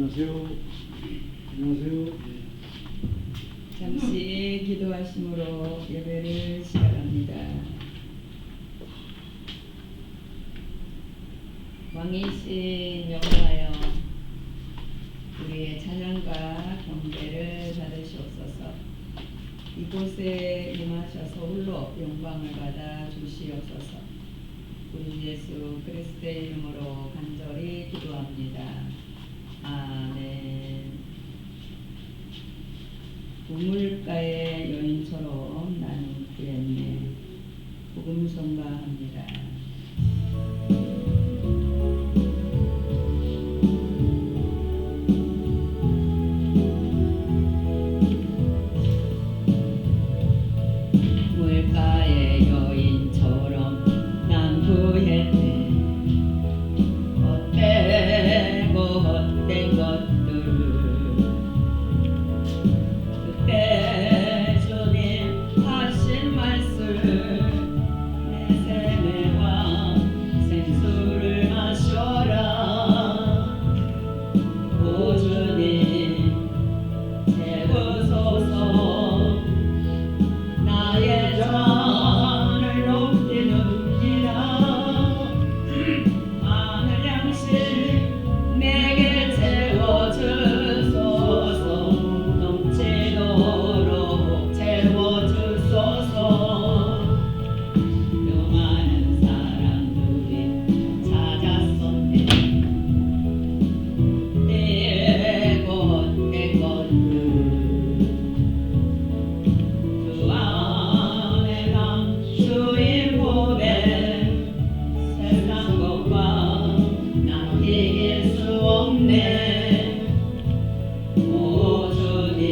안녕하세요. 안녕하세요. 잠시 기도하심으로 예배를 시작합니다. 왕이신 여호와여, 우리의 찬양과 경배를 받으시옵소서. 이곳에 임하셔서 홀로 영광을 받아 주시옵소서. 우리 예수 그리스도의 이름으로 간절히 기도합니다. 아멘. 우물가의 여인처럼 나는 구했네. 복음 선가합니다. 물가의 여인처럼 난 구했네. 헛되고 헛된 것들 그때 주님 하신 말씀 내 샘의 왕 생수를 마셔라. 오 주님 채우소서. 나의 잔을 높이 눕니다. 하늘 양식 내게 채워주소서. 넘치도록 채워주소서. 많은 사람들이 찾았었네. 헛되고 헛된 것들 주 안에 난 주의 보배 세상 것과 난 이길 수 없네. 오 주님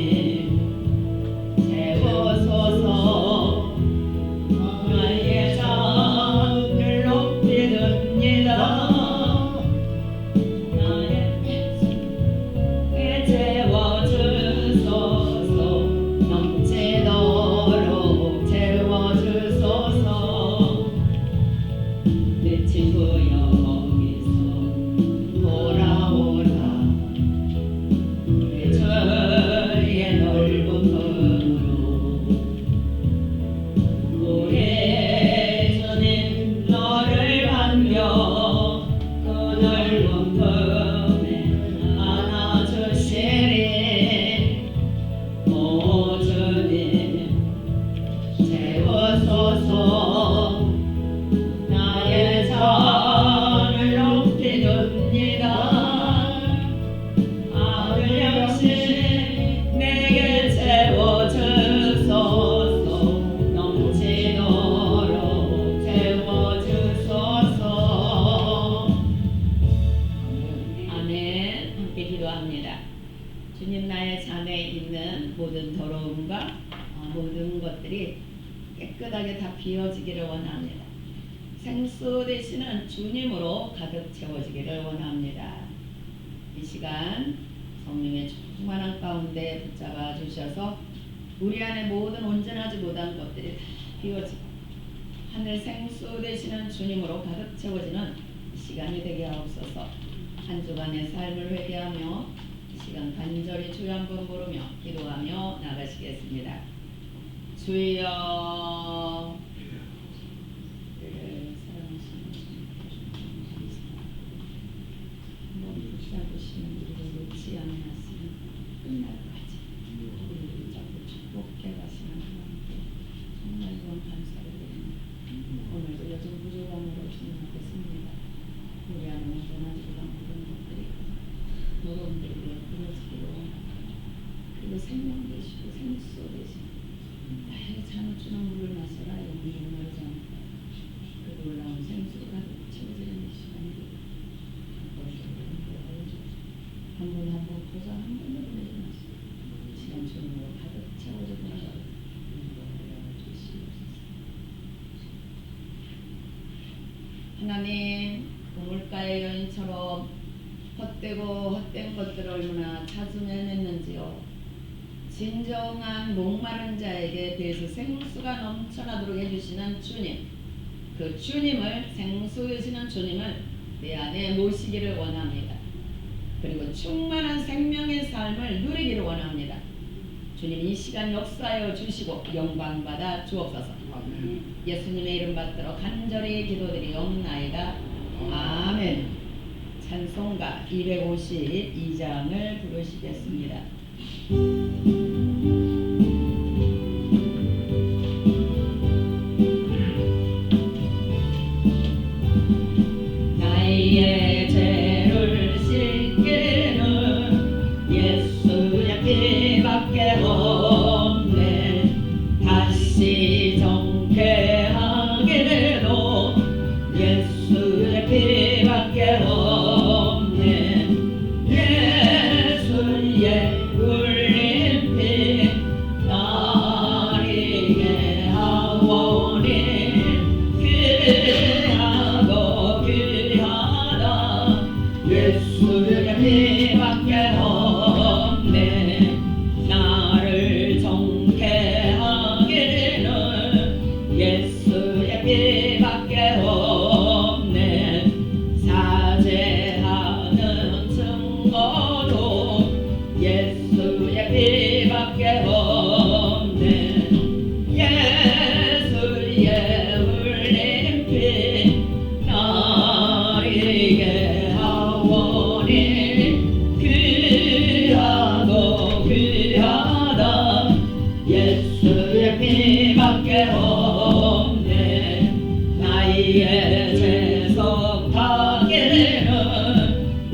채워소서. 나의 잔을 높이 듭니다. 나의 채워주소서. 넘치도록 채워주소서. 내 친구여 거기서 돌아오라. 내 주의 넓은 품으로 우리 주님 너를 반겨 그 넓은 품에 안아주시리. 오 주님 채워소서. 나의 잔을 높이 듭니다. 하늘 양식 내게 채워주소서. 넘치도록 채워주소서. 아멘. 함께 기도합니다. 주님, 나의 잔에 있는 모든 더러움과 모든 것들이 깨끗하게 다 비워지기를 원합니다. 생수 되시는 주님으로 가득 채워지기를 원합니다. 이 시간 성령의 충만한 가운데 붙잡아 주셔서 우리 안에 모든 온전하지 못한 것들이 다 비워지고 하늘 생수 되시는 주님으로 가득 채워지는 이 시간이 되게 하옵소서. 한 주간의 삶을 회개하며 이 시간 간절히 주여 한번 부르며 기도하며 나가시겠습니다. 주여. 사랑하시는 주님, 붙잡으시는 우리를 놓지 않으셨으면 끝날까지 우리를 붙잡고 축복해 가시는 하나님께 정말 이런 감사를 드립니다. 오늘도 여전 부족함으로 주님 앞에 섭니다. 우리 안에 온전하지 못한 모든 것들이 노동들이 부러지기를 원합니다. 그리고 생명 되시고 생수 되시고 나의 잔을 주는 물을 마셔라. 여기 있는 잔 그 놀라운 생수로 가득 채워지는 이 시간이 한 분 한 분 보자 한 번도 보내지 마시고 시간 주님으로 가득 채워지는 하나님, 우물가의 여인처럼 헛되고 헛된 것들을 얼마나 찾으면했는지요. 진정한 목마른 자에게 배에서 생수가 넘쳐나도록 해주시는 주님, 그 주님을 생수 되시는 주님을 내 안에 모시기를 원합니다. 그리고 충만한 생명의 삶을 누리기를 원합니다. 주님 이 시간 역사하여 주시고 영광받아 주옵소서. 아멘. 예수님의 이름 받들어 간절히 기도드리옵나이다. 아멘. 찬송가 252장을 부르시겠습니다. 나의 죄를 씻기는 예수의 피밖에 없네. 다시 정케하기도 예수의 피밖에 없네. 예수의 흘린 피 나리게 하오니 귀하고 귀하다. 예수의 피밖에 없네. 나를 정케 하기는 예수의 피밖에 없네. 사죄하는 증거도 예수의 피밖에 없네. 예수의 흘린 피 나리게 하오니 귀하고 귀하다. 예수의 피밖에 없네. 나의 죄 속하기는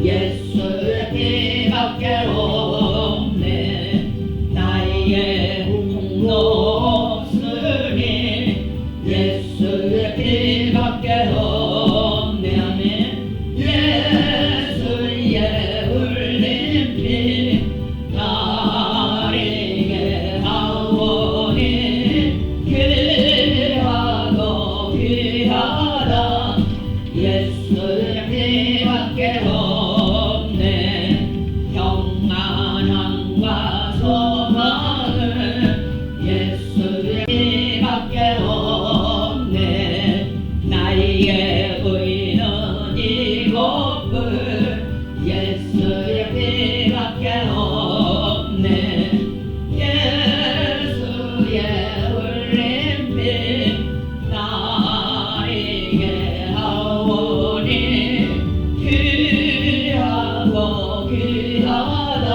예수의 피밖에 없네. 나의 공로 없으니 예수의 피밖에 없네. 아멘. 예수의 흘린 피 나리게 하오니 귀하고 귀하다. 예수의 피밖에 없네. 평안함과 소망은 예수의 피밖에 없네. 나의 의는 이곳뿐 예수의 피밖에 없네. 예수의 흘린 피 나리게 하오니 귀하고 귀하다.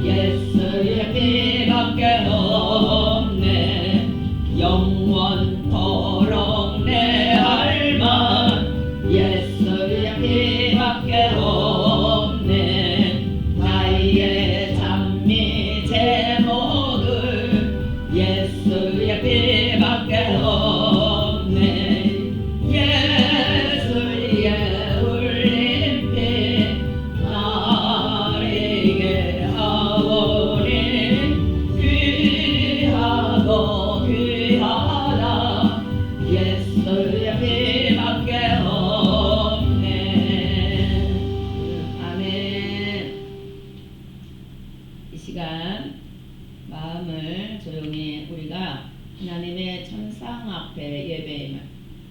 예수의 피밖에 없네. 영원토록 내 할만 예수의 피밖에 없네. 나의 찬미 제목은 예수의 피밖에 없네. 예수의 흘린 피 나리게 하오니 귀하고 귀하다. 예수의 피밖에 없네. 아멘. 이 시간 마음을 조용히 우리가 하나님의 천상 앞에 예배임을,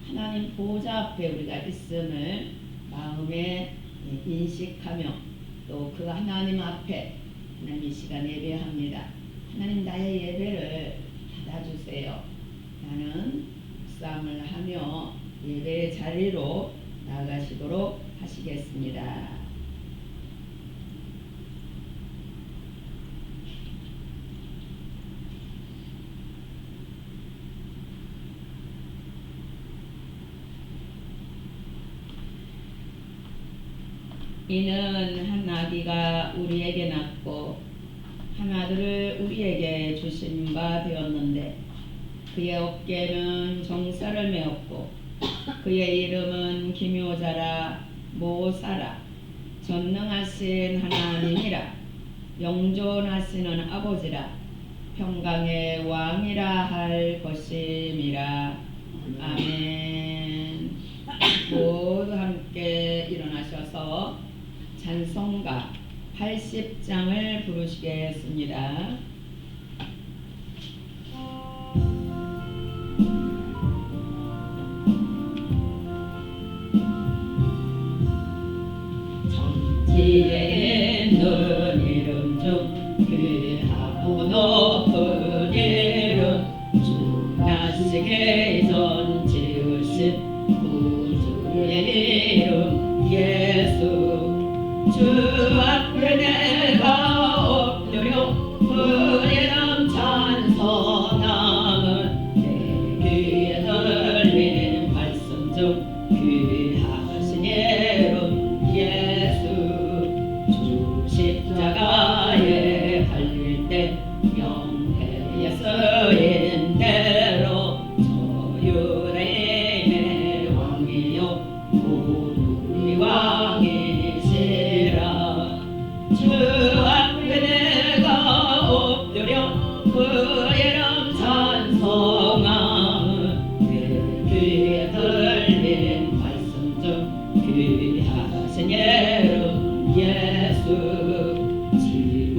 하나님 보좌 앞에 우리가 있음을 마음에 인식하며 또 그 하나님 앞에 하나님 이 시간 예배합니다. 하나님 나의 예배를 받아주세요. 나는 묵상을 하며 예배의 자리로 나아가시도록 하시겠습니다. 이는 한 아기가 우리에게 낳고 한 아들을 우리에게 주신 바 되었는데 그의 어깨는 정사를 메었고 그의 이름은 기묘자라 모사라 전능하신 하나님이라 영존하시는 아버지라 평강의 왕이라 할 것임이라. 아멘. 모두 함께 일어나셔서 찬송가 80장을 부르시겠습니다. 천지의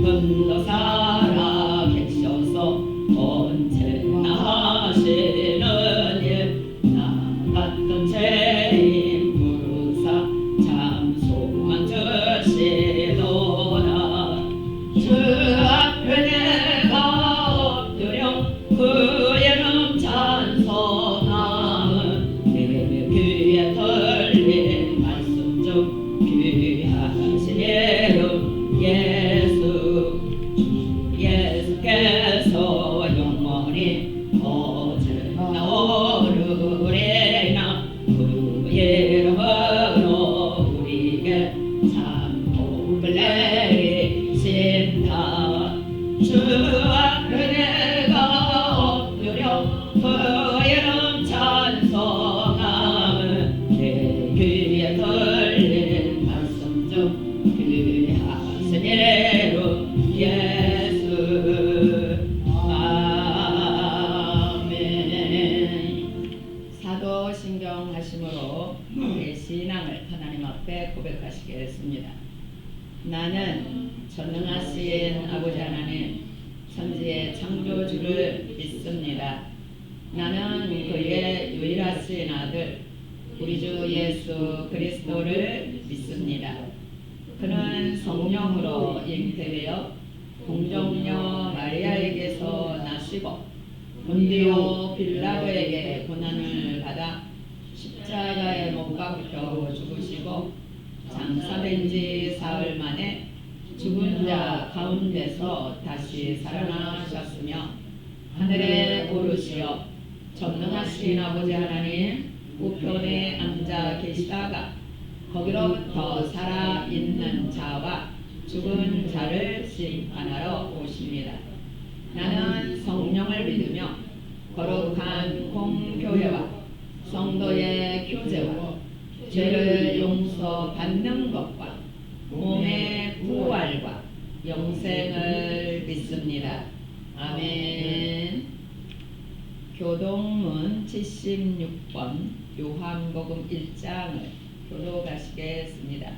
지금도 살아 계셔서 언제나 하시는 일 나 같은 죄인 부르사 참 소망 주시도다 주 앞에 내가 엎드려 그의 이름 찬송함은 내 귀에 들린 말씀 중 귀하신 이름 예수께서 영원히 어제나 오르리나 그 이름으로 우리에게 참 복을 내리신다 주 앞에 내가 엎드려 그 이름 찬송함은 내 귀에 들린 말씀 중 귀하신 이름 예수 아멘. 사도신경 하심으로 우리의 신앙을 하나님 앞에 고백하시겠습니다. 나는 전능하신 아버지 하나님 천지의 창조주를 믿습니다. 나는 그의 유일하신 아들 우리 주 예수 그리스도를 믿습니다. 그는 성령으로 잉태되어 공정녀 마리아에게서 나시고 본디오 빌라도에게 고난을 받아 십자가에 못 박혀 죽으시고 장사된 지 사흘 만에 죽은 자 가운데서 다시 살아나셨으며 하늘에 오르시어 전능하신 아버지 하나님 우편에 앉아 계시다가 거기로부터 살아있는 자와 죽은 자를 심판하러 오십니다. 나는 성령을 믿으며 거룩한 공교회와 성도의 교제와 죄를 용서받는 것과 몸의 부활과 영생을 믿습니다. 아멘. 교동문 76번 요한복음 1장을 교독하시겠습니다.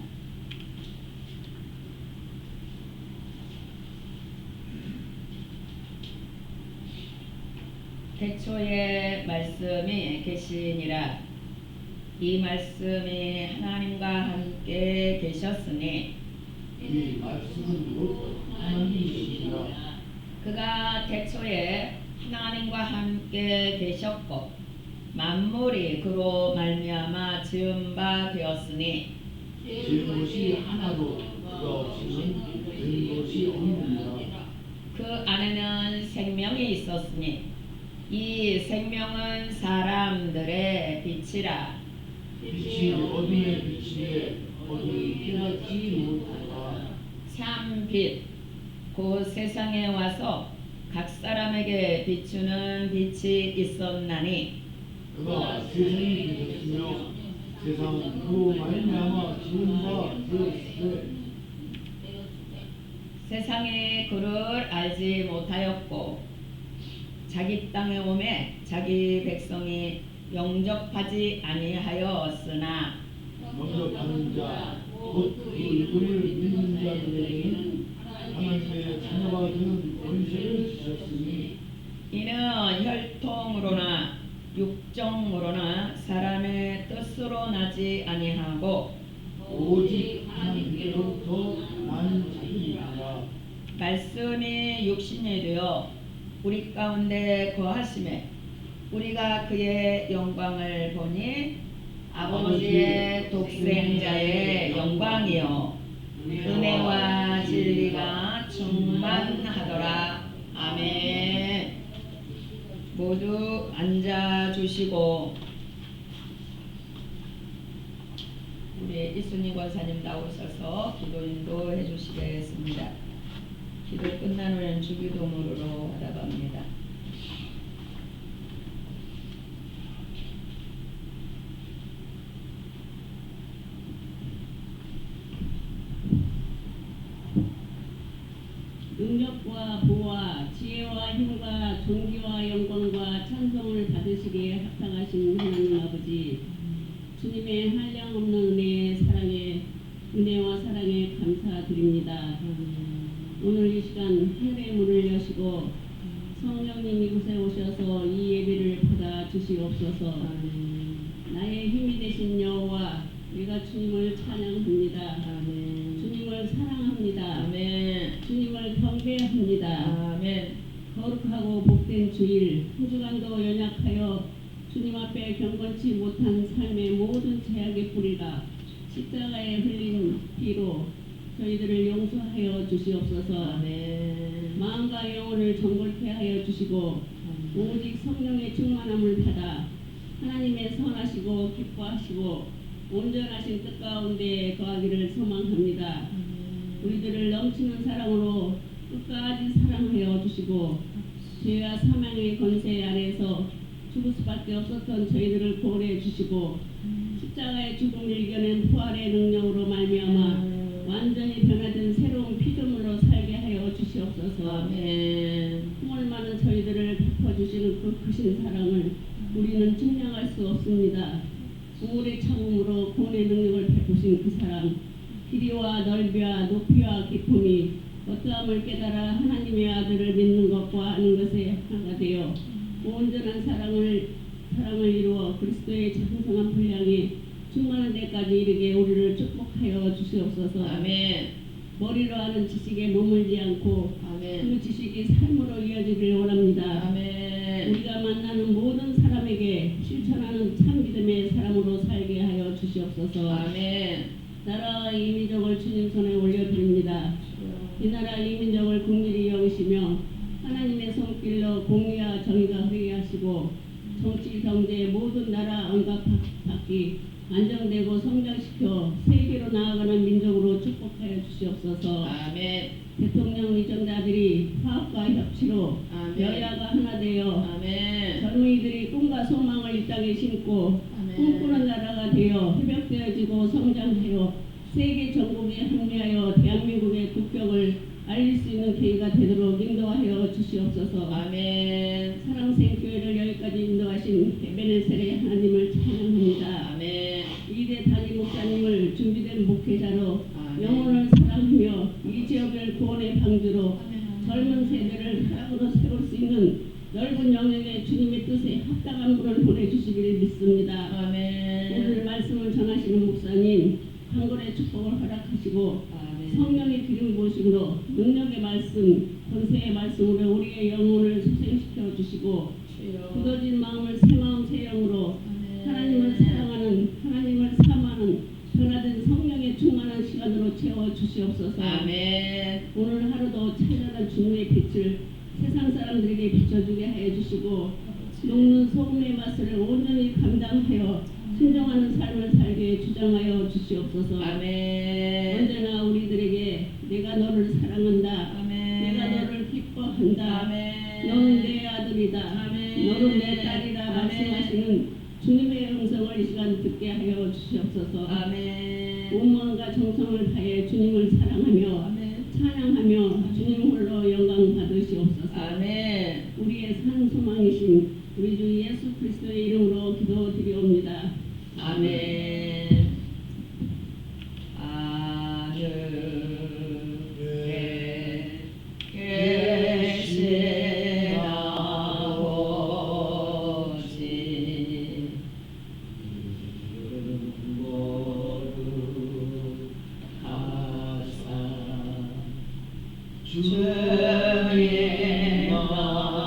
태초에 말씀이 계시니라. 이 말씀이 하나님과 함께 계셨으니 이 말씀은 곧 하나님이시니라. 그가 태초에 하나님과 함께 계셨고 만물이 그로 말미암아 지은 바 되었으니 지은 것이 하나도 그가 없이는 된 것이 없느니라. 그 안에는 생명이 있었으니 이 생명은 사람들의 빛이라. 빛이 어둠에 비치에 어둠이 깨닫지 못하라. 참 빛, 곧 세상에 와서 각 사람에게 비추는 빛이 있었나니 그가 세상이 되셨으며 세상은 그로 말미암아 지은 바 되었으되 세상이 그를 알지 못하였고 자기 땅에 오매 자기 백성이 영접하지 아니하였으나 먼저 받은 자 곧 그 이름을 믿는 자들에게는 하나님의 자녀가 되는 권세를 주셨으니 이는 혈통으로나 육정으로나 사람의 뜻으로 나지 아니하고 오직 하나님께로부터 난 자들이라. 말씀이 육신이 되어 우리 가운데 거하심에 우리가 그의 영광을 보니 아버지의 독생자의 영광이요 은혜와 진리가 충만하더라. 아멘. 모두 앉아주시고 우리 이순희 권사님 나오셔서 기도 인도해 주시겠습니다. 기도 끝난 후에는 주기도문으로 받아갑니다. 능력과 보와 지혜와 힘과 존귀와 영광과 찬송을 받으시기에 합당하신 하나님 아버지, 주님의 한량없는 은혜와 사랑에 감사드립니다. 오늘 이 시간 하늘의 문을 여시고 성령님 이곳에 오셔서 이 예배를 받아 주시옵소서. 나의 힘이 되신 여호와, 우리가 주님을 찬양합니다. 주님을 사랑합니다. 주님을 경배합니다. 거룩하고 복된 주일, 한 주간도 연약하여 주님 앞에 경건치 못한 삶의 모든 죄악의 뿌리가 십자가에 흘린 피로 저희들을 용서하여 주시옵소서. 마음과 영혼을 정결케 하여 주시고 오직 성령의 충만함을 받아 하나님의 선하시고 기뻐하시고 온전하신 뜻 가운데 거하기를 소망합니다. 우리들을 넘치는 사랑으로 끝까지 사랑하여 주시고 죄와 사망의 권세 아래에서 죽을 수밖에 없었던 저희들을 구원해 주시고 십자가의 죽음을 이겨낸 부활의 능력으로 말미암아 완전히 변화된 새로운 피조물로 살게 하여 주시옵소서. 꿈을 많은 저희들을 베풀어주시는 그 크신 사랑을 우리는 증명할 수 없습니다. 우물의 참음으로 구원의 능력을 베푸신 그 사랑, 길이와 넓이와 높이와 깊음이 어떠함을 깨달아 하나님의 아들을 믿는 것과 아는 것에 하나가 되어 온전한 사랑을 이루어 그리스도의 장성한 분량이 충만한 데까지 이르게 우리를 축복하여 주시옵소서. 머리로 하는 지식에 머물지 않고 그 지식이 삶으로 이어지길 원합니다. 우리가 만나는 모든 사람에게 실천하는 참 믿음의 사람으로 살게 하여 주시옵소서. 나라와 이 민족을 주님 손에 올려드립니다. 이 나라 이 민족을 긍휼히 여기시며 하나님의 손길로 공의와 정의가 흐르게 하시고 정치 경제 모든 나라 언급받기 안정되고 성장시켜 세계로 나아가는 민족으로 축복하여 주시옵소서. 대통령 위정자들이 화합과 협치로 여야가 하나 되어 젊은이들이 꿈과 소망을 이 땅에 심고 꿈꾸는 나라가 되어 회복되어지고 성장하여 세계 전국에 합리하여 대한민국의 국격을 알릴 수 있는 계기가 되도록 인도하여 주시옵소서. 사랑생교회를 여기까지 인도하신 에베네셀의 하나님을 찬양합니다. 이대 담임 목사님을 준비된 목회자로 영혼을 사랑하며 이 지역을 구원의 방주로 젊은 세대를 사랑으로 세울 수 있는 넓은 영역에 주님의 뜻에 합당한 분을 보내주시기를 믿습니다. 오늘 말씀을 전하시는 목사님 강건의 축복을 허락하시고 성령의 기름 부으심으로 능력의 말씀, 권세의 말씀으로 우리의 영혼을 소생시켜 주시고 굳어진 마음을 새 마음 새 영으로 하나님을 사랑하는, 하나님을 사모하는 변화된 성령의 충만한 시간으로 채워 주시옵소서. 오늘 하루도 찬란한 주님의 빛을 세상 사람들에게 비춰주게 하여 주시고 녹는 소금의 맛을 온전히 감당하여 순종하는 삶을 살게 주장하여 주시옵소서. 언제나 우리들에게 내가 너를 사랑한다, 내가 너를 기뻐한다, 너는 내 아들이다, 너는 내 딸이라 말씀하시는 주님의 음성을 이 시간 듣게 하여 주시옵소서. 온 마음과 정성을 다해 주님을 사랑하며 찬양하며 주님 홀로 영광 받으시옵소서. 우리의 산 소망이신 우리 주 예수 그리스도의 이름으로 기도드리옵니다. 주의 나라라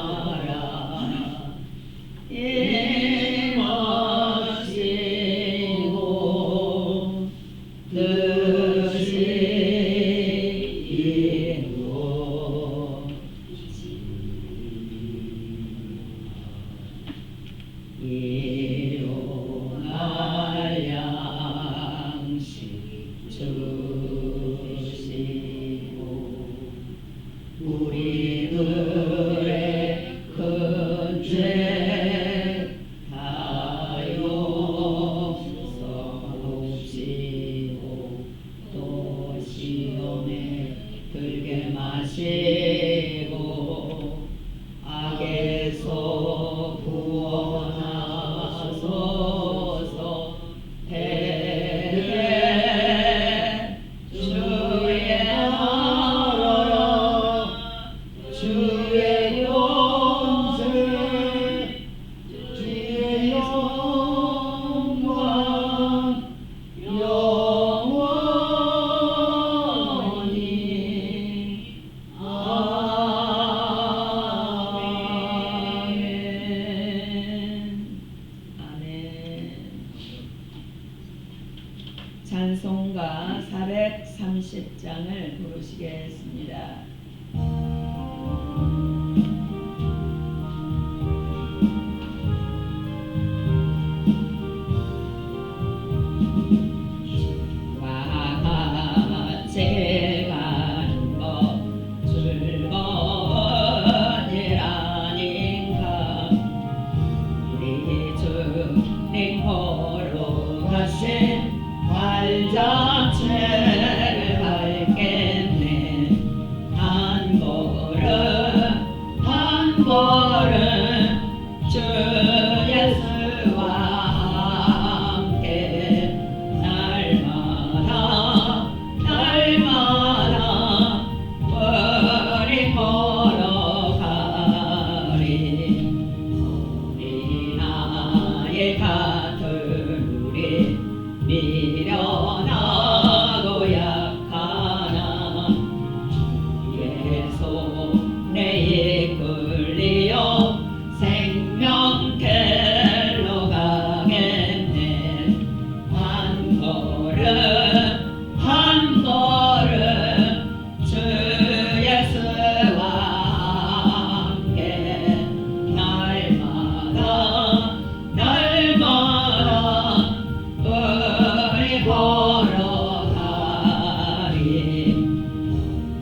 보시겠습니다. 제 가는 것 즐거운 일 아닌가. 우리 주님 보러 가신 발자취를 밟겠네. 한 걸음 한 걸음 주 예수와 함께 날마다 날마다 우리 걸어가리. 우리 나의 같은 우리 미련하고 약하나 주의 손에 이끌리어 생명길로 가겠네. 한 걸음 한 걸음 주 예수와 함께 날마다 날마다 우리 걸어가리.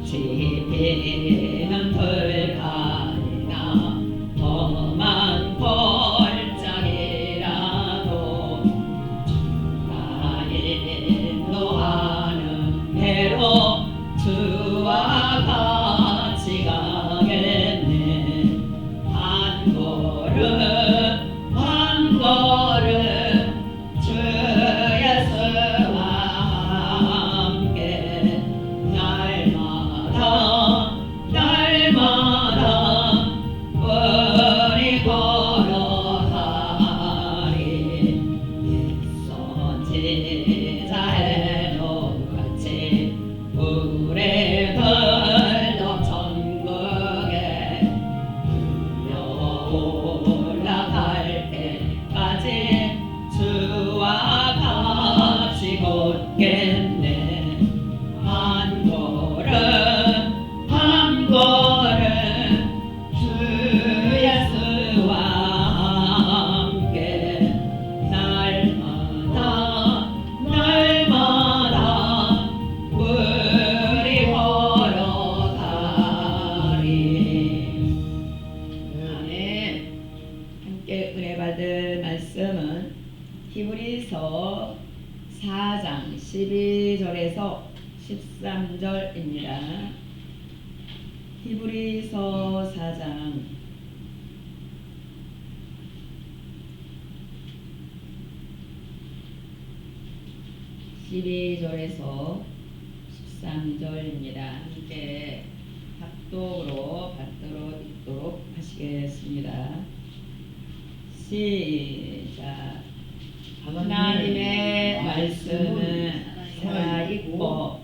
지피는 불가리나 험한 골짜기라도 주가 인도하는 대로 주와 같이 가겠네. 한 걸음 한 걸음 주 예수와 함께 날마다 날마다 우리 걸어가리. 선지자의 같이 우리들도 천국에 올라갈 때까지 주와 같이 걷겠네. 한 걸음 한 걸음 주 예수와 함께 날마다 날마다 우리 걸어가리. 아멘. 함께 은혜 받을 말씀은 히브리서 4장 12절에서 13절입니다. 히브리서 4장 12절에서 13절입니다. 함께 합독으로 받도록 읽도록 하시겠습니다. 시작. 하나님의 말씀은 살아있고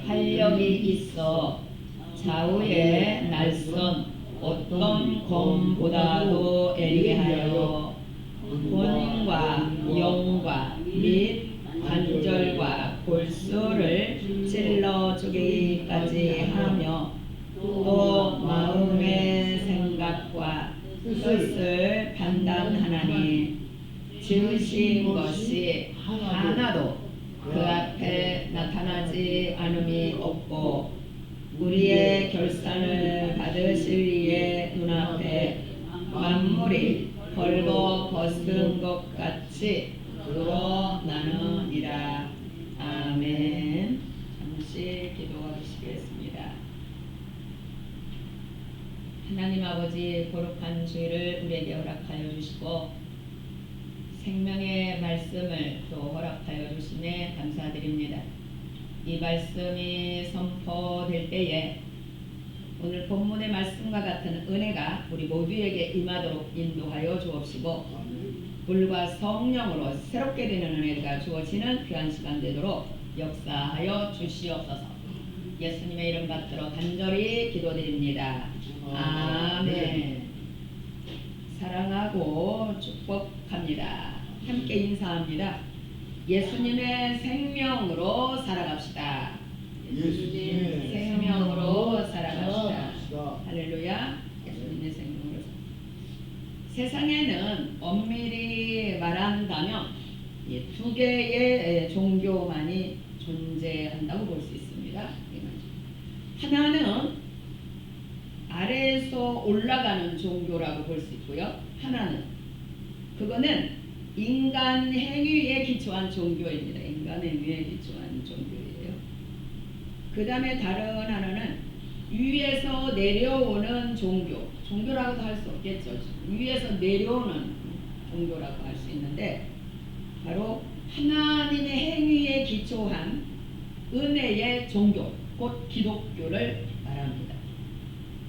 활력이 있어 좌우의 날선 어떤 검보다도 예리하여魂과 영과 및 관절과 골수를 찔러 죽이기까지 하며 또 마음의 생각과 뜻을 판단하나니 지으신 것이 하나도 그 앞에 나타나지 않음이 없고 우리의 결산을 받으실 이의 눈앞에 만물이 벌거 벗은 것 같이 드러나느니라. 아멘. 잠시 기도하시겠습니다. 하나님 아버지, 거룩한 주일을 우리에게 허락하여 주시고 생명의 말씀을 또 허락하여 주시네 감사드립니다. 이 말씀이 선포될 때에 오늘 본문의 말씀과 같은 은혜가 우리 모두에게 임하도록 인도하여 주옵시고 불과 성령으로 새롭게 되는 은혜가 주어지는 귀한 시간 되도록 역사하여 주시옵소서. 예수님의 이름 받들어 간절히 기도드립니다. 아멘. 사랑하고 축복합니다. 함께 인사합니다. 예수님의 생명으로 살아갑시다. 예수님의 생명으로 살아갑시다. 살아갑시다. 할렐루야. 예수님의 생명으로. 세상에는 엄밀히 말한다면 이 두 개의 종교만이 존재한다고 볼 수 있습니다. 하나는 아래에서 올라가는 종교라고 볼 수 있고요. 하나는 그거는 인간 행위에 기초한 종교입니다. 인간 행위에 기초한 종교예요. 그 다음에 다른 하나는 위에서 내려오는 종교. 종교라고도 할 수 없겠죠. 위에서 내려오는 종교라고 할 수 있는데 바로 하나님의 행위에 기초한 은혜의 종교, 곧 기독교를 말합니다.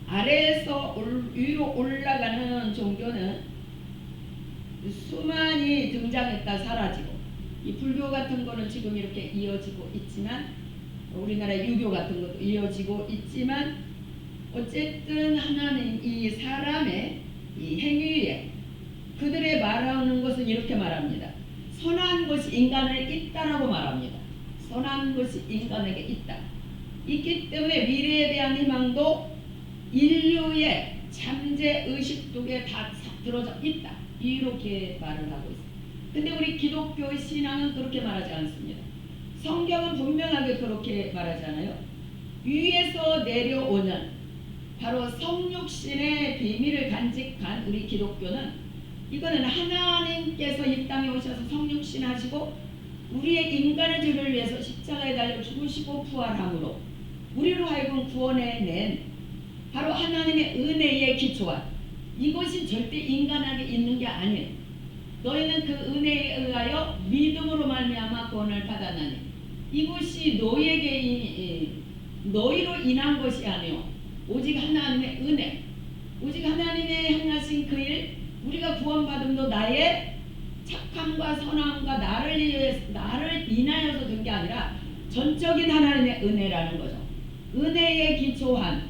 아래에서 위로 올라가는 종교는 수많이 등장했다 사라지고, 이 불교 같은 거는 지금 이렇게 이어지고 있지만, 우리나라 유교 같은 것도 이어지고 있지만, 어쨌든 하나님 이 사람의 이 행위에 그들의 말하는 것은 이렇게 말합니다. 선한 것이 인간에 있다라고 말합니다. 선한 것이 인간에게 있다. 있기 때문에 미래에 대한 희망도 인류의 잠재 의식 속에 다 들어져 있다. 이렇게 말을 하고 있습니다. 근데 우리 기독교의 신앙은 그렇게 말하지 않습니다. 성경은 분명하게 그렇게 말하잖아요. 위에서 내려오는 바로 성육신의 비밀을 간직한 우리 기독교는, 이거는 하나님께서 이 땅에 오셔서 성육신 하시고 우리의 인간의 죄를 위해서 십자가에 달려 죽으시고 부활함으로 우리로 하여금 구원해낸 바로 하나님의 은혜에 기초한, 이것이 절대 인간에게 있는 게 아니에요. 너희는 그 은혜에 의하여 믿음으로 말미암아 구원을 받았나니 이것이 너희로 인한 것이 아니요 오직 하나님의 은혜, 오직 하나님의 행하신 그 일, 우리가 구원받음도 나의 착함과 선함과 나를 인하여서 된 게 아니라 전적인 하나님의 은혜라는 거죠. 은혜에 기초한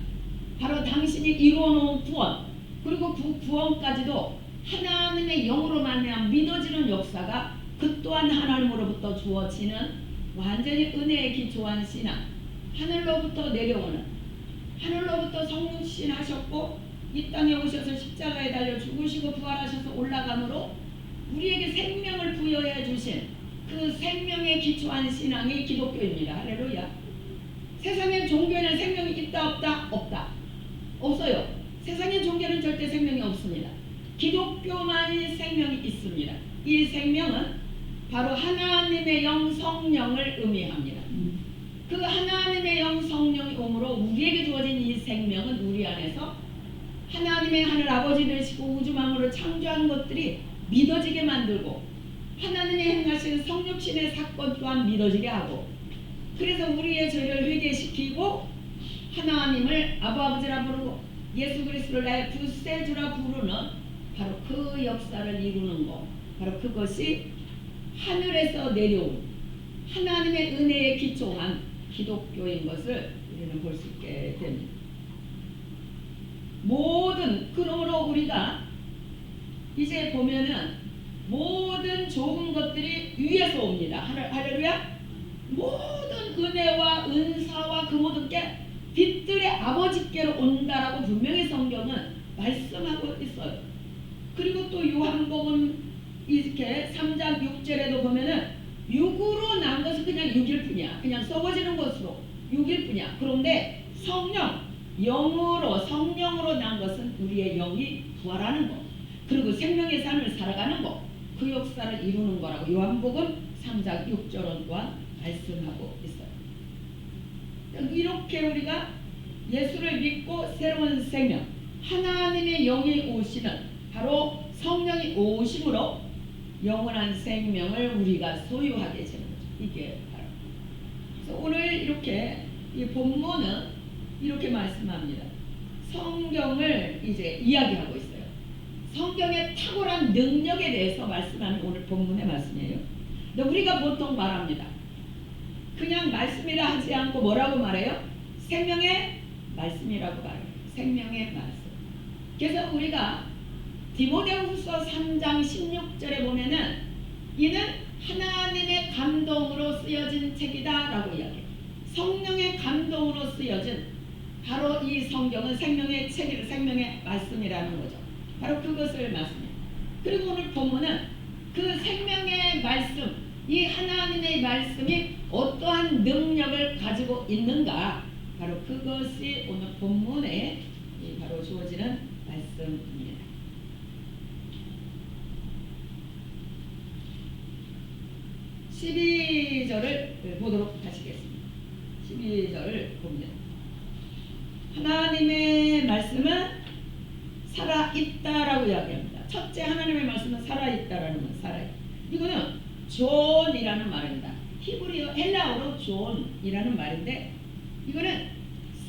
바로 당신이 이루어놓은 구원, 그리고 그 구원까지도 하나님의 영으로 말미암아 믿어지는 역사가 그 또한 하나님으로부터 주어지는 완전히 은혜에 기초한 신앙, 하늘로부터 내려오는, 하늘로부터 성육신 하셨고 이 땅에 오셔서 십자가에 달려 죽으시고 부활하셔서 올라감으로 우리에게 생명을 부여해 주신 그 생명에 기초한 신앙이 기독교입니다. 할렐루야. 세상의 종교에는 생명이 있다 없다? 없다. 없어요. 세상의 종교는 절대 생명이 없습니다. 기독교만이 생명이 있습니다. 이 생명은 바로 하나님의 영 성령을 의미합니다. 그 하나님의 영 성령이 오므로 우리에게 주어진 이 생명은 우리 안에서 하나님의 하늘 아버지 되시고 우주 만물을 창조한 것들이 믿어지게 만들고, 하나님의 행하신 성육신의 사건 또한 믿어지게 하고, 그래서 우리의 죄를 회개시키고 하나님을 아버지라 부르고 예수 그리스도를 나의 구세주라 부르는 바로 그 역사를 이루는 것, 바로 그것이 하늘에서 내려온 하나님의 은혜에 기초한 기독교인 것을 우리는 볼 수 있게 됩니다. 그러므로 우리가 이제 보면은 모든 좋은 것들이 위에서 옵니다. 할렐루야. 모든 은혜와 은사와 그 모든 게 빛들의 아버지께로 온다라고 분명히 성경은 말씀하고 있어요. 그리고 또 요한복음 이렇게 3장 6절에도 보면은 육으로 난 것은 그냥 육일 뿐이야. 그냥 썩어지는 것으로 육일 뿐이야. 그런데 성령으로 난 것은 우리의 영이 부활하는 것, 그리고 생명의 삶을 살아가는 것, 그 역사를 이루는 거라고 요한복음 3장 6절은 또한 말씀하고 있어요. 이렇게 우리가 예수를 믿고 새로운 생명, 하나님의 영이 오시는 바로 성령이 오심으로 영원한 생명을 우리가 소유하게 되는 거죠. 이게 바로. 그래서 오늘 이렇게 이 본문은 이렇게 말씀합니다. 성경을 이제 이야기하고 있어요. 성경의 탁월한 능력에 대해서 말씀하는 오늘 본문의 말씀이에요. 근데 우리가 보통 말합니다. 그냥 말씀이라 하지 않고 뭐라고 말해요? 생명의 말씀이라고 말해요. 생명의 말씀. 그래서 우리가 디모데후서 3장 16절에 보면은 이는 하나님의 감동으로 쓰여진 책이다 라고 이야기해요. 성령의 감동으로 쓰여진 바로 이 성경은 생명의 책이 생명의 말씀이라는 거죠. 바로 그것을 말씀해요. 그리고 오늘 본문은 그 생명의 말씀, 이 하나님의 말씀이 어떠한 능력을 가지고 있는가, 바로 그것이 오늘 본문에 바로 주어지는 말씀입니다. 12절을 보도록 하시겠습니다. 12절을 봅니다. 하나님의 말씀은 살아있다라고 이야기합니다. 첫째, 하나님의 말씀은 살아있다라는 건 살아있다. 이거는 존이라는 말입니다. 히브리어 헬라어로 존이라는 말인데, 이거는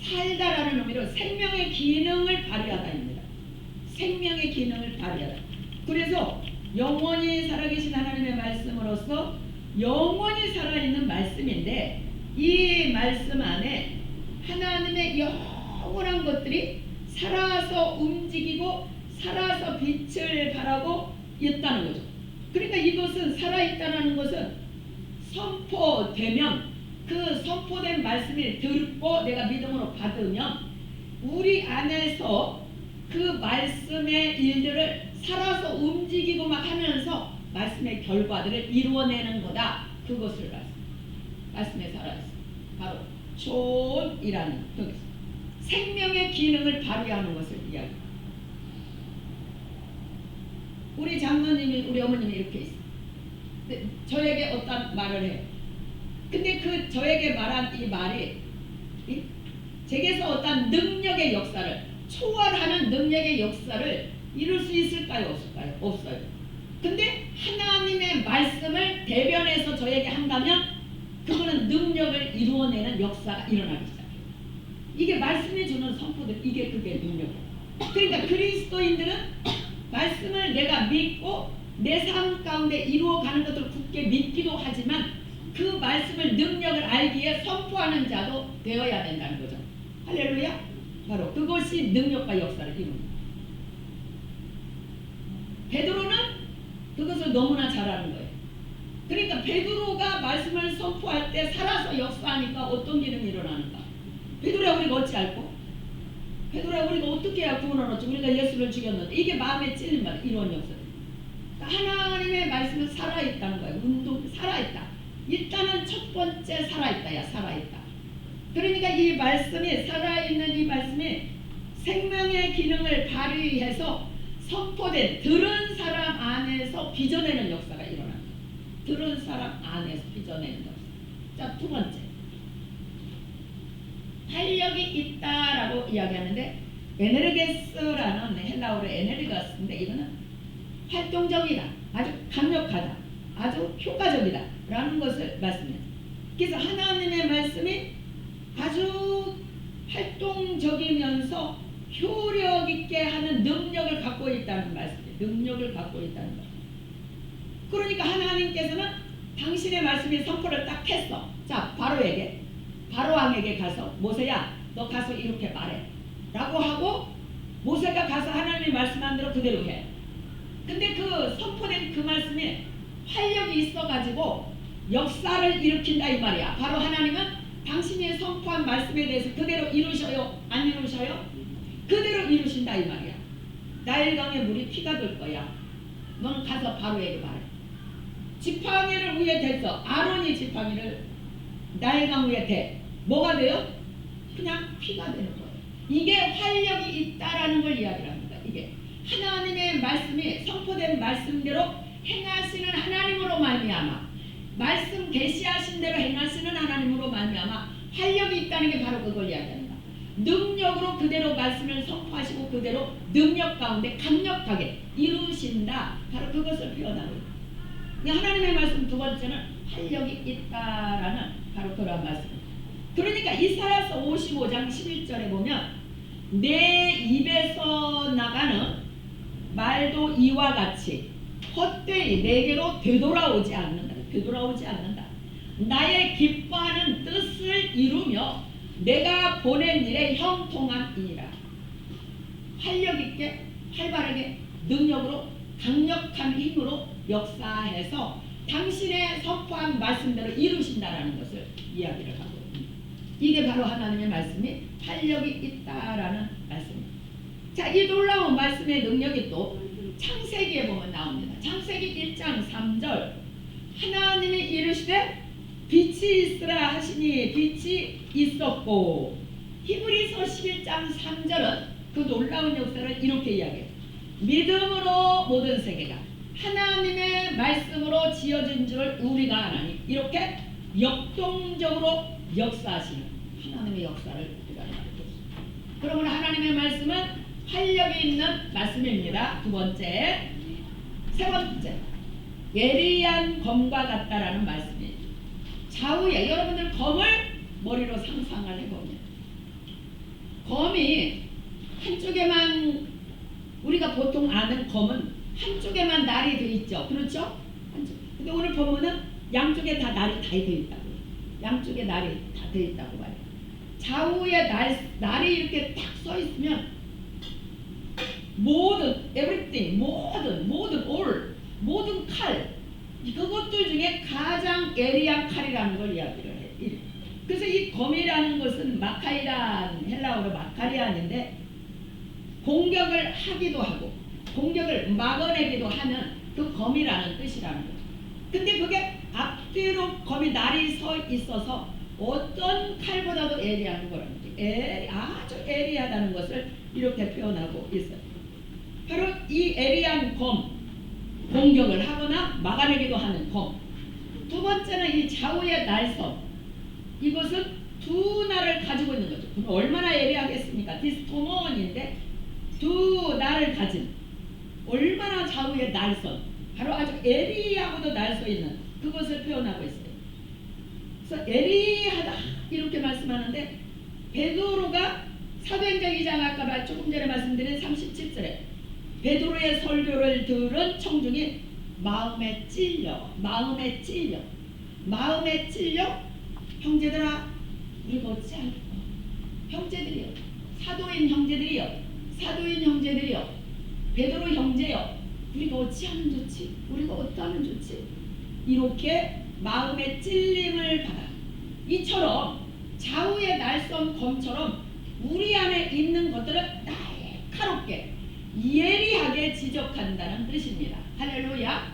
살다라는 의미로 생명의 기능을 발휘하다입니다. 생명의 기능을 발휘하다. 그래서 영원히 살아계신 하나님의 말씀으로서 영원히 살아있는 말씀인데, 이 말씀 안에 하나님의 영원한 것들이 살아서 움직이고 살아서 빛을 발하고 있다는 거죠. 그러니까 이것은 살아있다는 것은 선포되면, 그 선포된 말씀을 듣고 내가 믿음으로 받으면 우리 안에서 그 말씀의 일들을 살아서 움직이고 막 하면서 말씀의 결과들을 이루어내는 거다. 그것을 말씀에 살아있어. 바로 존이라는 여기서 생명의 기능을 발휘하는 것을 이야기합니다. 우리 장로님이, 우리 어머님이 이렇게 있어. 저에게 어떤 말을 해요. 근데 그 저에게 말한 이 말이 제게서 어떤 능력의 역사를, 초월하는 능력의 역사를 이룰 수 있을까요? 없을까요? 없어요. 근데 하나님의 말씀을 대변해서 저에게 한다면 그거는 능력을 이루어내는 역사가 일어나기 시작해요. 이게 말씀이 주는 선포들, 그게 능력이에요. 그러니까 그리스도인들은 말씀을 내가 믿고 내 삶 가운데 이루어가는 것을 굳게 믿기도 하지만 그 말씀을 능력을 알기에 선포하는 자도 되어야 된다는 거죠. 할렐루야. 바로 그것이 능력과 역사를 이룹니다. 베드로는 그것을 너무나 잘하는 거예요. 그러니까 베드로가 말씀을 선포할 때 살아서 역사하니까 어떤 기능이 일어나는가. 베드로야, 우리가 어찌 알고? 베드로야, 우리가 어떻게 해야 구원을 얻지? 우리가 예수를 죽였는데. 이게 마음에 찔린 말, 이런 역사. 하나님의 말씀은 살아있다는 거예요. 운동, 살아있다. 일단은 첫 번째 살아있다야, 살아있다. 그러니까 이 말씀이, 살아있는 이 말씀이 생명의 기능을 발휘해서 선포된, 들은 사람 안에서 빚어내는 역사가 일어납니다. 들은 사람 안에서 빚어내는 역사. 자, 두 번째, 활력이 있다라고 이야기하는데, 에네르게스라는 헬라어로 에네르가스인데, 이거는 활동적이다, 아주 강력하다, 아주 효과적이다 라는 것을 말씀해요. 그래서 하나님의 말씀이 아주 활동적이면서 효력 있게 하는 능력을 갖고 있다는 말씀이에요. 능력을 갖고 있다는 것. 그러니까 하나님께서는 당신의 말씀이 선포를 딱 했어. 자, 바로 왕에게 가서, 모세야, 너 가서 이렇게 말해 라고 하고, 모세가 가서 하나님의 말씀한 대로 그대로 해. 근데 그 선포된 그 말씀이 활력이 있어가지고 역사를 일으킨다 이 말이야. 바로 하나님은 당신이 선포한 말씀에 대해서 그대로 이루셔요? 안 이루셔요? 그대로 이루신다 이 말이야. 나일강의 물이 피가 될 거야. 넌 가서 바로에게 말해. 지팡이를 위에 댔어. 아론이 지팡이를 나일강 위에 대. 뭐가 돼요? 그냥 피가 되는 거예요. 이게 활력이 있다라는 걸 이야기를 합니다. 이게 하나님의 말씀이 선포된 말씀대로 행하시는 하나님으로 말미암아, 말씀 계시하신 대로 행하시는 하나님으로 말미암아 활력이 있다는 게 바로 그걸 이야기합니다. 능력으로 그대로 말씀을 선포하시고 그대로 능력 가운데 강력하게 이루신다. 바로 그것을 표현하고 있습니다. 하나님의 말씀 두 번째는 활력이 있다라는 바로 그런 말씀입니다. 그러니까 이사야서 55장 11절에 보면 내 입에서 나가는 말도 이와 같이 헛되이 내게로 되돌아오지 않는다. 되돌아오지 않는다. 나의 기뻐하는 뜻을 이루며 내가 보낸 일에 형통함이니라. 활력 있게, 활발하게, 능력으로, 강력한 힘으로 역사해서 당신의 선포한 말씀대로 이루신다라는 것을 이야기를 하고 있습니다. 이게 바로 하나님의 말씀이 활력이 있다라는 말씀입니다. 자, 이 놀라운 말씀의 능력이 또 창세기에 보면 나옵니다. 창세기 1장 3절 하나님이 이르시되 빛이 있으라 하시니 빛이 있었고, 히브리서 11장 3절은 그 놀라운 역사를 이렇게 이야기해요. 믿음으로 모든 세계가 하나님의 말씀으로 지어진 줄을 우리가 아나니, 이렇게 역동적으로 역사하시는 하나님의 역사를 우리가 알고 있습니다. 그러면 하나님의 말씀은 활력이 있는 말씀입니다. 두 번째, 세 번째, 예리한 검과 같다라는 말씀이에요. 좌우에 여러분들 검을 머리로 상상을 해보면 검이 한쪽에만, 우리가 보통 아는 검은 한쪽에만 날이 돼 있죠. 그렇죠? 한쪽. 근데 오늘 보면은 양쪽에 다 날이 다 돼 있다고. 양쪽에 날이 다 돼 있다고 말해요. 좌우에 날이 이렇게 딱 서 있으면 모든 everything, 모든 칼, 그것들 중에 가장 예리한 칼이라는 걸 이야기를 해요. 그래서 이 검이라는 것은 마카이란, 헬라어로 마카리안인데 공격을 하기도 하고 공격을 막아내기도 하는 그 검이라는 뜻이라는 거죠. 근데 그게 앞뒤로 검이 날이 서 있어서 어떤 칼보다도 예리한 거라는 거죠. 아주 예리하다는 것을 이렇게 표현하고 있어요. 바로 이 예리한 검, 공격을 하거나 막아내기도 하는 검. 두 번째는 이 좌우의 날선. 이것은 두 날을 가지고 있는 거죠. 그럼 얼마나 예리하겠습니까? 디스토몬인데 두 날을 가진, 얼마나 좌우의 날선, 바로 아주 예리하고도 날서 있는 그것을 표현하고 있어요. 그래서 예리하다 이렇게 말씀하는데, 베드로가 사도행전 2장 아까 조금 전에 말씀드린 37절에 베드로의 설교를 들은 청중이 마음에 찔려 형제들아 우리가 어찌 할까? 형제들이여, 사도인 형제들이여, 베드로 형제여, 우리가 어찌하면 좋지? 우리가 어떠하면 좋지? 이렇게 마음의 찔림을 받아. 이처럼 좌우의 날선 검처럼 우리 안에 있는 것들을 날카롭게 예리하게 지적한다는 뜻입니다. 할렐루야.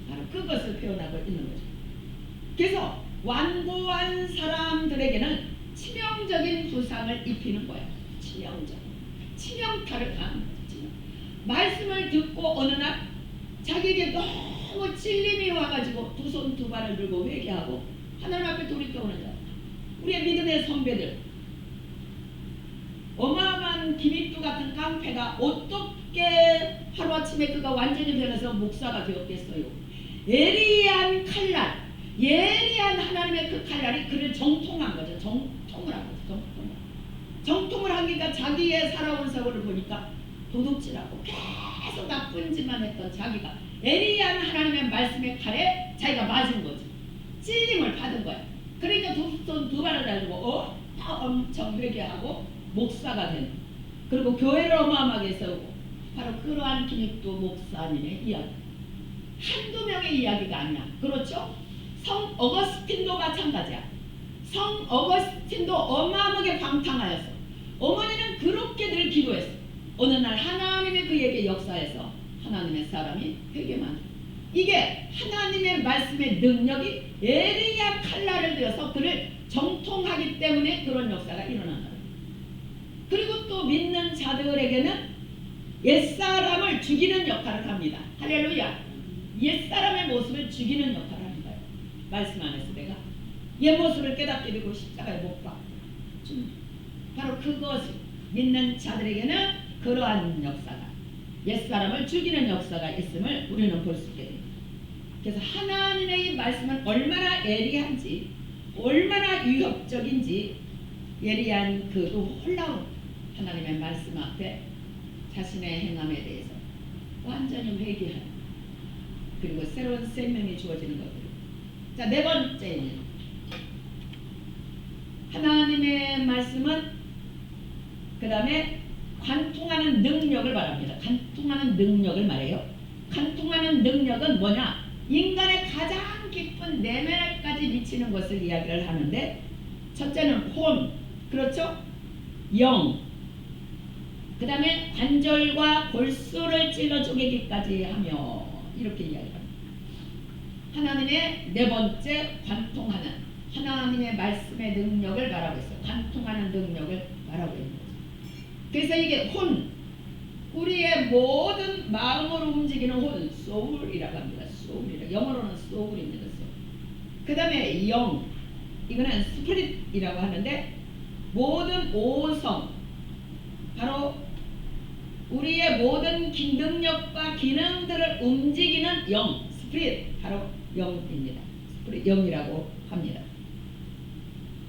바로 그것을 표현하고 있는 거죠. 그래서 완고한 사람들에게는 치명적인 부상을 입히는 거예요. 치명타를 당하는 거죠. 말씀을 듣고 어느 날 자기에게 너무 찔림이 와가지고 두 손 두 발을 들고 회개하고 하나님 앞에 돌이켜오는 자, 우리의 믿음의 선배들, 어마어마한 김익두 같은 깡패가 어떻게 하루아침에 그가 완전히 변해서 목사가 되었겠어요? 예리한 칼날, 예리한 하나님의 그 칼날이 그를 정통한 거죠. 정통을 하니까 자기의 살아온 세월을 보니까 도둑질하고 계속 나쁜 짓만 했던 자기가 예리한 하나님의 말씀의 칼에 자기가 맞은 거죠. 찔림을 받은 거야. 그러니까 두 손 두 발을 달고 엄청 회개하고 목사가 되는, 그리고 교회를 어마어마하게 세우고, 바로 그러한 김익두 목사님의 이야기. 한두 명의 이야기가 아니야. 그렇죠? 성 어거스틴도 마찬가지야. 성 어거스틴도 어마어마하게 방탕하였어. 어머니는 그렇게 늘 기도했어. 어느 날 하나님의 그에게 역사에서 하나님의 사람이 회개만. 이게 하나님의 말씀의 능력이 예리한 칼날을 들여서 그를 정통하기 때문에 그런 역사가 일어난다. 그리고 또 믿는 자들에게는 옛사람을 죽이는 역할을 합니다. 할렐루야. 옛사람의 모습을 죽이는 역할을 하는 거예요. 말씀 안에서 내가 옛 모습을 깨닫게 되고 십자가에 못 박고, 바로 그것이 믿는 자들에게는 그러한 역사가, 옛사람을 죽이는 역사가 있음을 우리는 볼 수 있게 됩니다. 그래서 하나님의 이 말씀은 얼마나 예리한지, 얼마나 위협적인지, 예리한 그 놀라운 하나님의 말씀 앞에 자신의 행함에 대해서 완전히 회개하는, 그리고 새로운 생명이 주어지는 것들. 자, 네 번째는 하나님의 말씀은 그 다음에 관통하는 능력을 말합니다. 관통하는 능력을 말해요. 관통하는 능력은 뭐냐? 인간의 가장 깊은 내면까지 미치는 것을 이야기를 하는데, 첫째는 혼, 그렇죠? 영. 그 다음에 관절과 골수를 찔러 쪼개기까지 하며 이렇게 이야기합니다. 하나님의 네 번째 관통하는 하나님의 말씀의 능력을 말하고 있어요. 관통하는 능력을 말하고 있는 거죠. 그래서 이게 혼, 우리의 모든 마음으로 움직이는 혼, 소울이라고 합니다. 소울이라, 영어로는 소울입니다. 소울. 그 다음에 영, 이거는 스피릿이라고 하는데 모든 오성, 바로 우리의 모든 능력과 기능들을 움직이는 영, 스피릿, 바로 영입니다. 스피릿, 영이라고 합니다.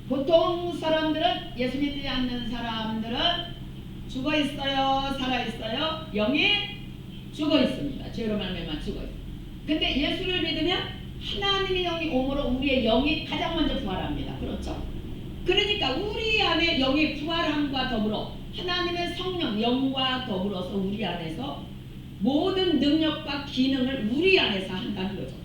보통 사람들은, 예수 믿지 않는 사람들은 죽어 있어요, 살아 있어요? 영이 죽어 있습니다. 죄로 말미암아 죽어 있어요. 근데 예수를 믿으면 하나님의 영이 오므로 우리의 영이 가장 먼저 부활합니다. 그렇죠? 그러니까 우리 안에 영이 부활함과 더불어 하나님의 성령, 영과 더불어서 우리 안에서 모든 능력과 기능을 우리 안에서 한다는 거죠.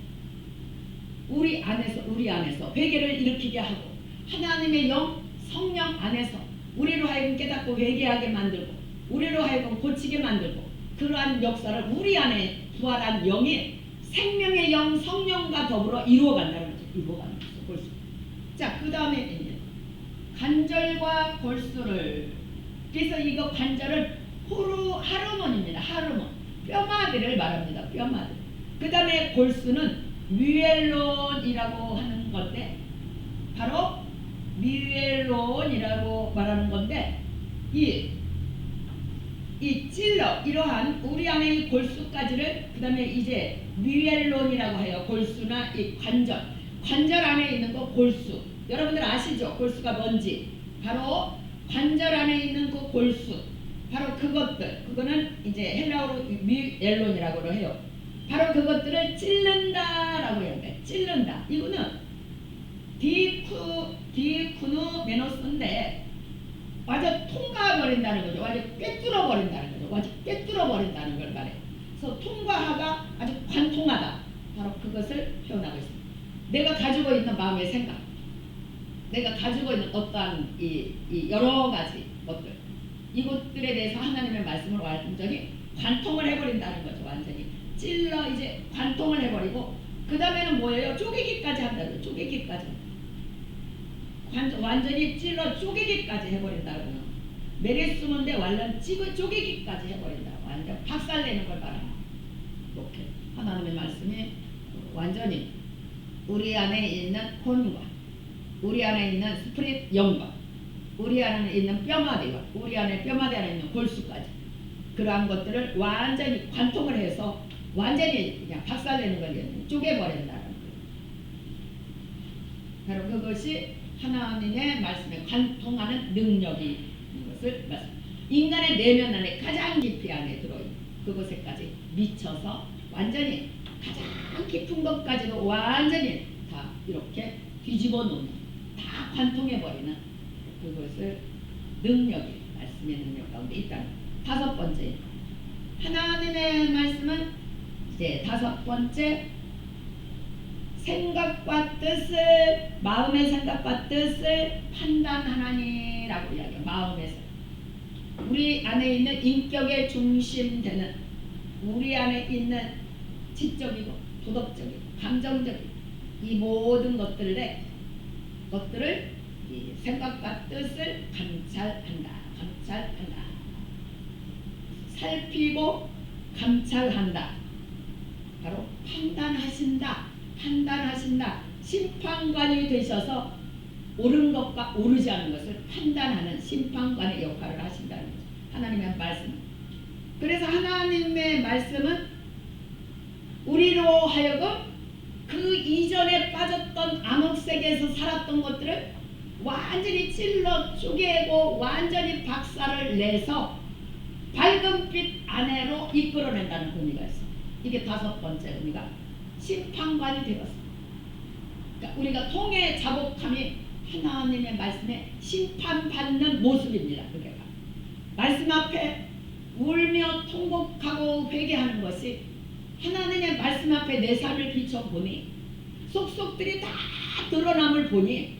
우리 안에서 회개를 일으키게 하고 하나님의 영, 성령 안에서 우리로 하여금 깨닫고 회개하게 만들고 우리로 하여금 고치게 만들고 그러한 역사를 우리 안에 부활한 영이 생명의 영, 성령과 더불어 이루어간다는 거죠. 이루어가는 거죠. 골수. 자, 그 다음에 관절과 골수를, 그래서 이거 관절은 하르몬입니다. 하르몬. 뼈마디를 말합니다. 뼈마디. 그 다음에 골수는 뮤엘론이라고 하는 건데, 바로 뮤엘론이라고 말하는 건데, 이 찔러, 이러한 우리 안에 이 골수까지를, 그 다음에 이제 뮤엘론이라고 해요. 골수나 이 관절 안에 있는 거 골수. 여러분들 아시죠? 골수가 뭔지. 바로 관절 안에 있는 그 골수, 바로 그것들, 그거는 이제 헬라어로 뮤엘론이라고 해요. 바로 그것들을 찔른다라고 해요. 찔른다. 이거는 디쿠누 메노스인데 완전 통과해버린다는 거죠. 완전 꿰뚫어버린다는 거죠. 완전 꿰뚫어버린다는 걸 말해요. 그래서 통과하다, 아주 관통하다. 바로 그것을 표현하고 있습니다. 내가 가지고 있는 마음의 생각, 내가 가지고 있는 어떠한 이 여러 가지 것들, 이것들에 대해서 하나님의 말씀을 완전히 관통을 해버린다는 거죠. 완전히 찔러 이제 관통을 해버리고, 그 다음에는 뭐예요? 쪼개기까지 한다고요. 쪼개기까지. 완전히 찔러 쪼개기까지 해버린다는 거예요. 메리스문데 완전 쪼개기까지 해버린다. 완전 박살내는 걸 말합니다. 이렇게 하나님의 말씀이 완전히 우리 안에 있는 혼과, 우리 안에 있는 스피릿 영과, 우리 안에 있는 뼈마디와, 우리 안에 뼈마디 안에 있는 골수까지, 그러한 것들을 완전히 관통을 해서 완전히 그냥 박살내는 걸 쪼개버린다는 거예요. 바로 그것이 하나님의 말씀에 관통하는 능력이 있는 것을 말씀합니다. 인간의 내면 안에 가장 깊이 안에 들어있는 그것에까지 미쳐서 완전히 가장 깊은 것까지도 완전히 다 이렇게 뒤집어 놓는, 다 관통해버리는 그것을 능력이, 말씀의 능력 가운데 있다는 거예요. 다섯 번째, 하나님의 말씀은 이제 다섯 번째, 생각과 뜻을, 마음의 생각과 뜻을 판단하나니라고 이야기해요. 마음에서 우리 안에 있는 인격의 중심되는, 우리 안에 있는 지적이고 도덕적이고 감정적인 이 모든 것들을 이 생각과 뜻을 감찰한다. 살피고 감찰한다. 바로 판단하신다. 심판관이 되셔서 옳은 것과 옳지 않은 것을 판단하는 심판관의 역할을 하신다는 거죠. 하나님의 말씀. 그래서 하나님의 말씀은 우리로 하여금 그 이전에 빠졌던 암흑세계에서 살았던 것들을 완전히 찔러 쪼개고 완전히 박살을 내서 밝은 빛 안으로 이끌어낸다는 의미가 있어. 이게 다섯 번째 의미가 심판관이 되었어. 그러니까 우리가 통해 자복함이 하나님의 말씀에 심판받는 모습입니다. 그게 말씀 앞에 울며 통곡하고 회개하는 것이 하나님의 말씀 앞에 내 삶을 비춰보니 속속들이 다 드러남을 보니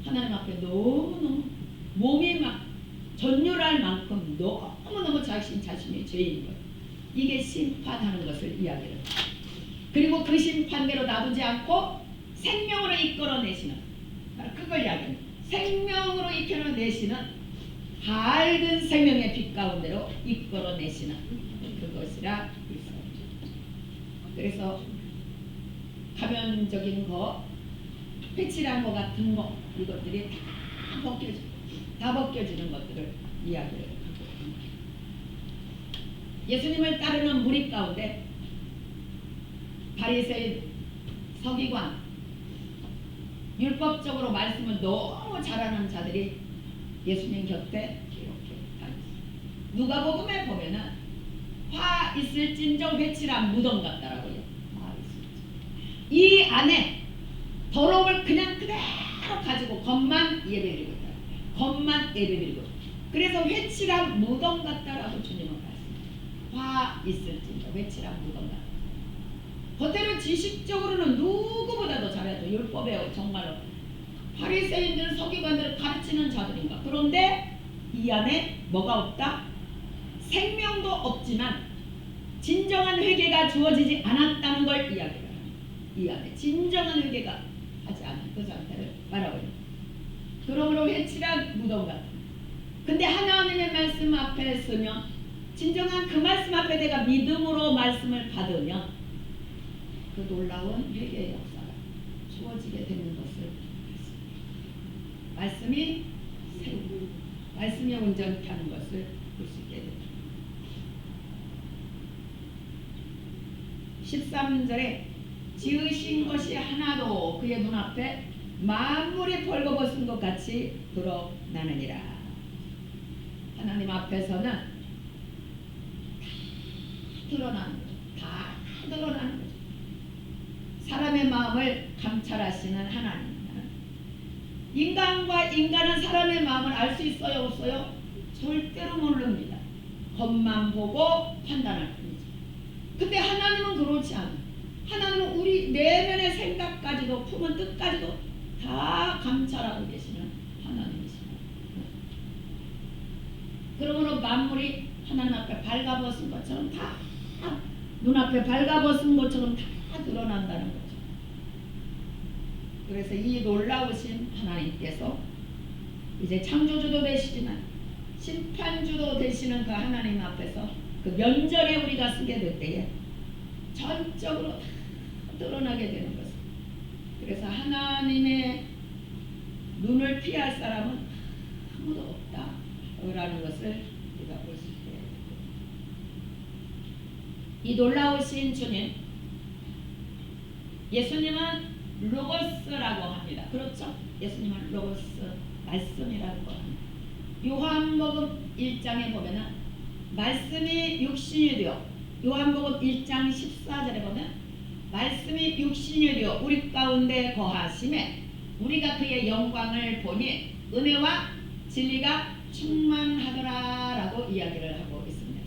하나님 앞에 너무너무 몸이 막 전율할 만큼 너무너무 자신이 죄인 거예요. 이게 심판하는 것을 이야기를 해요. 그리고 그 심판대로 놔두지 않고 생명으로 이끌어내시는, 그걸 이야기합니다. 생명으로 이끌어내시는 밝은 생명의 빛 가운데로 이끌어내시는 그것이라 있습니다. 그래서 가면적인 거, 회칠한 거 같은 거, 이것들이 다 벗겨지는 것들을 이야기를 하고 있습니다. 예수님을 따르는 무리 가운데 바리새인, 서기관, 율법적으로 말씀을 너무 잘하는 자들이 예수님 곁에 이렇게 다녔어요. 누가복음에 보면은 화 있을진저 회칠한 무덤 같다라고요. 화 있을진저. 이 안에 더러움을 그냥 그대로 가지고 겉만 예배드리고 있다. 겉만 예배드리고. 그래서 회칠한 무덤 같다라고 주님은 말씀하셨어요. 화 있을진저 회칠한 무덤 같다. 겉으로 지식적으로는 누구보다도 잘하죠. 율법에 정말로 바리새인들, 서기관들을 가르치는 자들인가. 그런데 이 안에 뭐가 없다? 생명도 없지만 진정한 회개가 주어지지 않았다는 걸 이야기를 합니다. 이 안에 진정한 회개가 하지 않은 그 상태를 말하거든요. 그러므로 회칠한 무덤 같은. 근데 하나님의 말씀 앞에 서면, 진정한 그 말씀 앞에 내가 믿음으로 말씀을 받으면 그 놀라운 회개의 역사가 주어지게 되는 것을 말씀이 세우고 말씀이 온전케 하는 것을 볼 수 있게 됩니다. 13절에 지으신 것이 하나도 그의 눈앞에 만물이 벌거벗은 것 같이 드러나느니라. 하나님 앞에서는 다 드러나는 거죠. 다 드러나는 거죠. 사람의 마음을 감찰하시는 하나님. 인간은 사람의 마음을 알 수 있어요, 없어요? 절대로 모릅니다. 겉만 보고 판단할 뿐이죠. 근데 하나님은 그렇지 않아요. 하나님은 우리 내면의 생각까지도, 품은 뜻까지도 다 감찰하고 계시는 하나님이십니다. 그러므로 만물이 하나님 앞에 발가벗은 것처럼 다 눈앞에 발가벗은 것처럼 다 드러난다는 거죠. 그래서 이 놀라우신 하나님께서 이제 창조주도 되시지만 심판주도 되시는 그 하나님 앞에서 그 면전에 우리가 서게 될 때에 전적으로 다 드러나게 되는 것입니다. 그래서 하나님의 눈을 피할 사람은 아무도 없다라는 것을 우리가 볼 수 있게 됩니다. 이 놀라우신 주님, 예수님은 로고스라고 합니다. 그렇죠? 예수님은 로고스, 말씀이라고 합니다. 요한복음 1장에 보면은 말씀이 육신이 되어, 요한복음 1장 14절에 보면 말씀이 육신이 되어 우리 가운데 거하심에 우리가 그의 영광을 보니 은혜와 진리가 충만하더라라고 이야기를 하고 있습니다.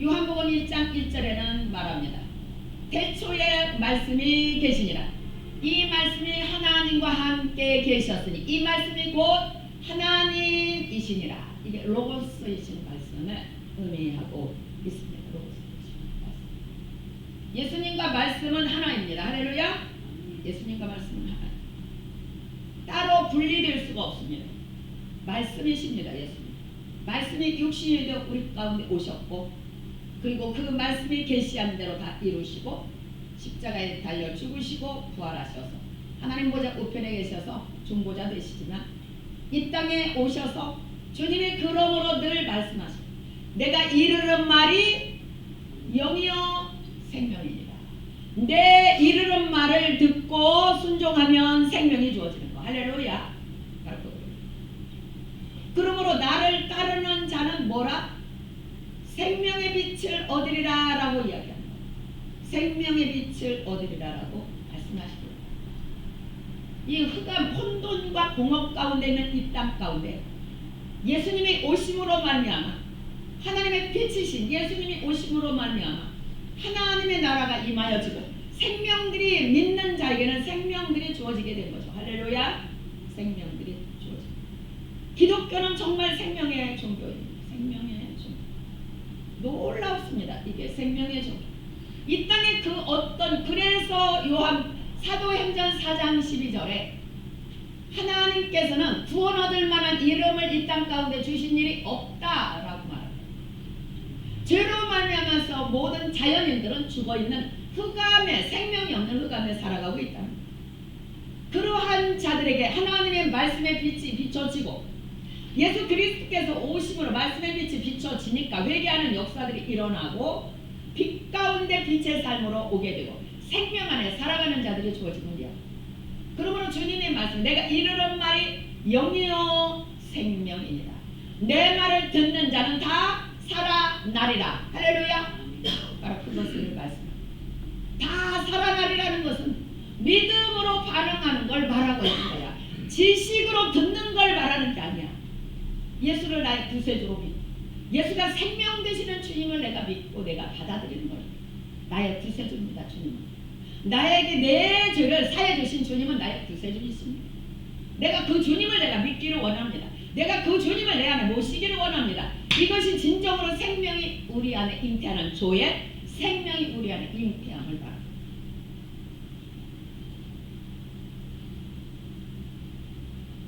요한복음 1장 1절에는 말합니다. 태초에 말씀이 계시니라. 이 말씀이 하나님과 함께 계셨으니 이 말씀이 곧 하나님이시니라. 이게 로고스이신 말씀을 의미하고 있습니다. 로고스이신 말씀. 예수님과 말씀은 하나입니다. 할렐루야. 예수님과 말씀은 하나. 따로 분리될 수가 없습니다. 말씀이십니다. 예수님. 말씀이 육신이 되어 우리 가운데 오셨고, 그리고 그 말씀이 계시한 대로 다 이루시고 십자가에 달려 죽으시고 부활하셔서 하나님 보좌 우편에 계셔서 중보자 되시지만 이 땅에 오셔서 주님이 그러므로 늘 말씀하시고 내가 이르는 말이 영이요 생명이니라. 내 이르는 말을 듣고 순종하면 생명이 주어지는 거. 할렐루야. 그러므로 나를 따르는 자는 뭐라? 생명의 빛을 얻으리라 라고 이야기합니다. 생명의 빛을 얻으리라라고 말씀하시고, 이 흑암 혼돈과 공업 가운데 있는 이 땅 가운데 예수님이 오심으로 말미암아 하나님의 빛이신 예수님이 오심으로 말미암아 하나님의 나라가 임하여지고 생명들이 믿는 자에게는 생명들이 주어지게 된 거죠. 할렐루야. 생명들이 주어집니다. 기독교는 정말 생명의 종교입니다. 생명의 종교. 놀랍습니다. 이게 생명의 종교. 이 땅에 그 어떤, 그래서 요한 사도행전 4장 12절에 하나님께서는 구원 얻을 만한 이름을 이 땅 가운데 주신 일이 없다라고 말합니다. 죄로 말미암아서 모든 자연인들은 죽어있는 흑암에, 생명이 없는 흑암에 살아가고 있다. 그러한 자들에게 하나님의 말씀의 빛이 비춰지고 예수 그리스도께서 오심으로 말씀의 빛이 비춰지니까 회개하는 역사들이 일어나고 빛 가운데 빛의 삶으로 오게 되고 생명 안에 살아가는 자들이 주어지는데요. 그러므로 주님의 말씀, 내가 이르는 말이 영이요 생명이니라. 내 말을 듣는 자는 다 살아나리라. 할렐루야. 바로 그것을 말씀합니다. 다 살아나리라는 것은 믿음으로 반응하는 걸 말하고 있는 거야. 지식으로 듣는 걸 말하는 게 아니야. 예수를 나의 구세주로 믿고 예수가 생명 되시는 주님을 내가 믿고 내가 받아들이는 거야. 나의 구세주입니다. 주님은 나에게 내 죄를 사해 주신 주님은 나의 구세주이십니다. 내가 그 주님을 내가 믿기를 원합니다. 내가 그 주님을 내 안에 모시기를 원합니다. 이것이 진정으로 생명이 우리 안에 잉태하는 조에 생명이 우리 안에 잉태함을 바랍니다.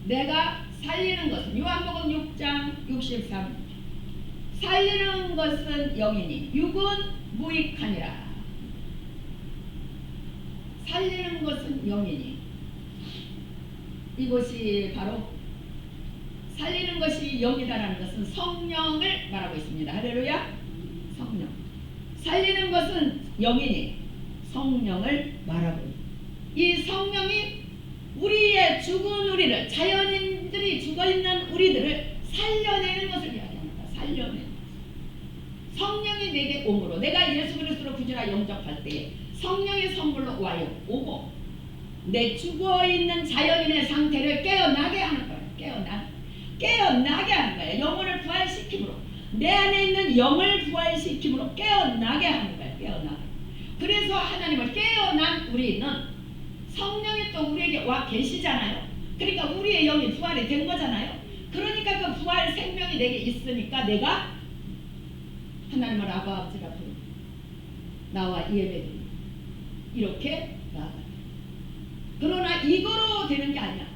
내가 살리는 것은 요한복음 6장 63 살리는 것은 영이니 육은 무익하니라. 살리는 것은 영이니 이것이 바로 살리는 것이 영이다라는 것은 성령을 말하고 있습니다. 할렐루야. 성령. 살리는 것은 영이니 성령을 말하고 있습니다. 이 성령이 우리의 죽은 우리를, 자연인들이 죽어있는 우리들을 살려내는 것을 이야기합니다. 살려내는 것. 성령이 내게 오므로 내가 예수 그리스도로 구주라 영접할 때에 성령의 선물로 와요. 오고 내 죽어있는 자연인의 상태를 깨어나게 하는 거예요. 깨어나게 하는 거예요. 영혼을 부활시킴으로 내 안에 있는 영을 부활시킴으로 깨어나게 하는 거예요. 깨어나게. 그래서 하나님을 깨어난 우리는 성령이 또 우리에게 와 계시잖아요. 그러니까 우리의 영이 부활이 된 거잖아요. 그러니까 그 부활 생명이 내게 있으니까 내가 하나님을 아바 아버지라 부르고 나와 예배드리고 이렇게 나아가요. 그러나 이거로 되는 게 아니야.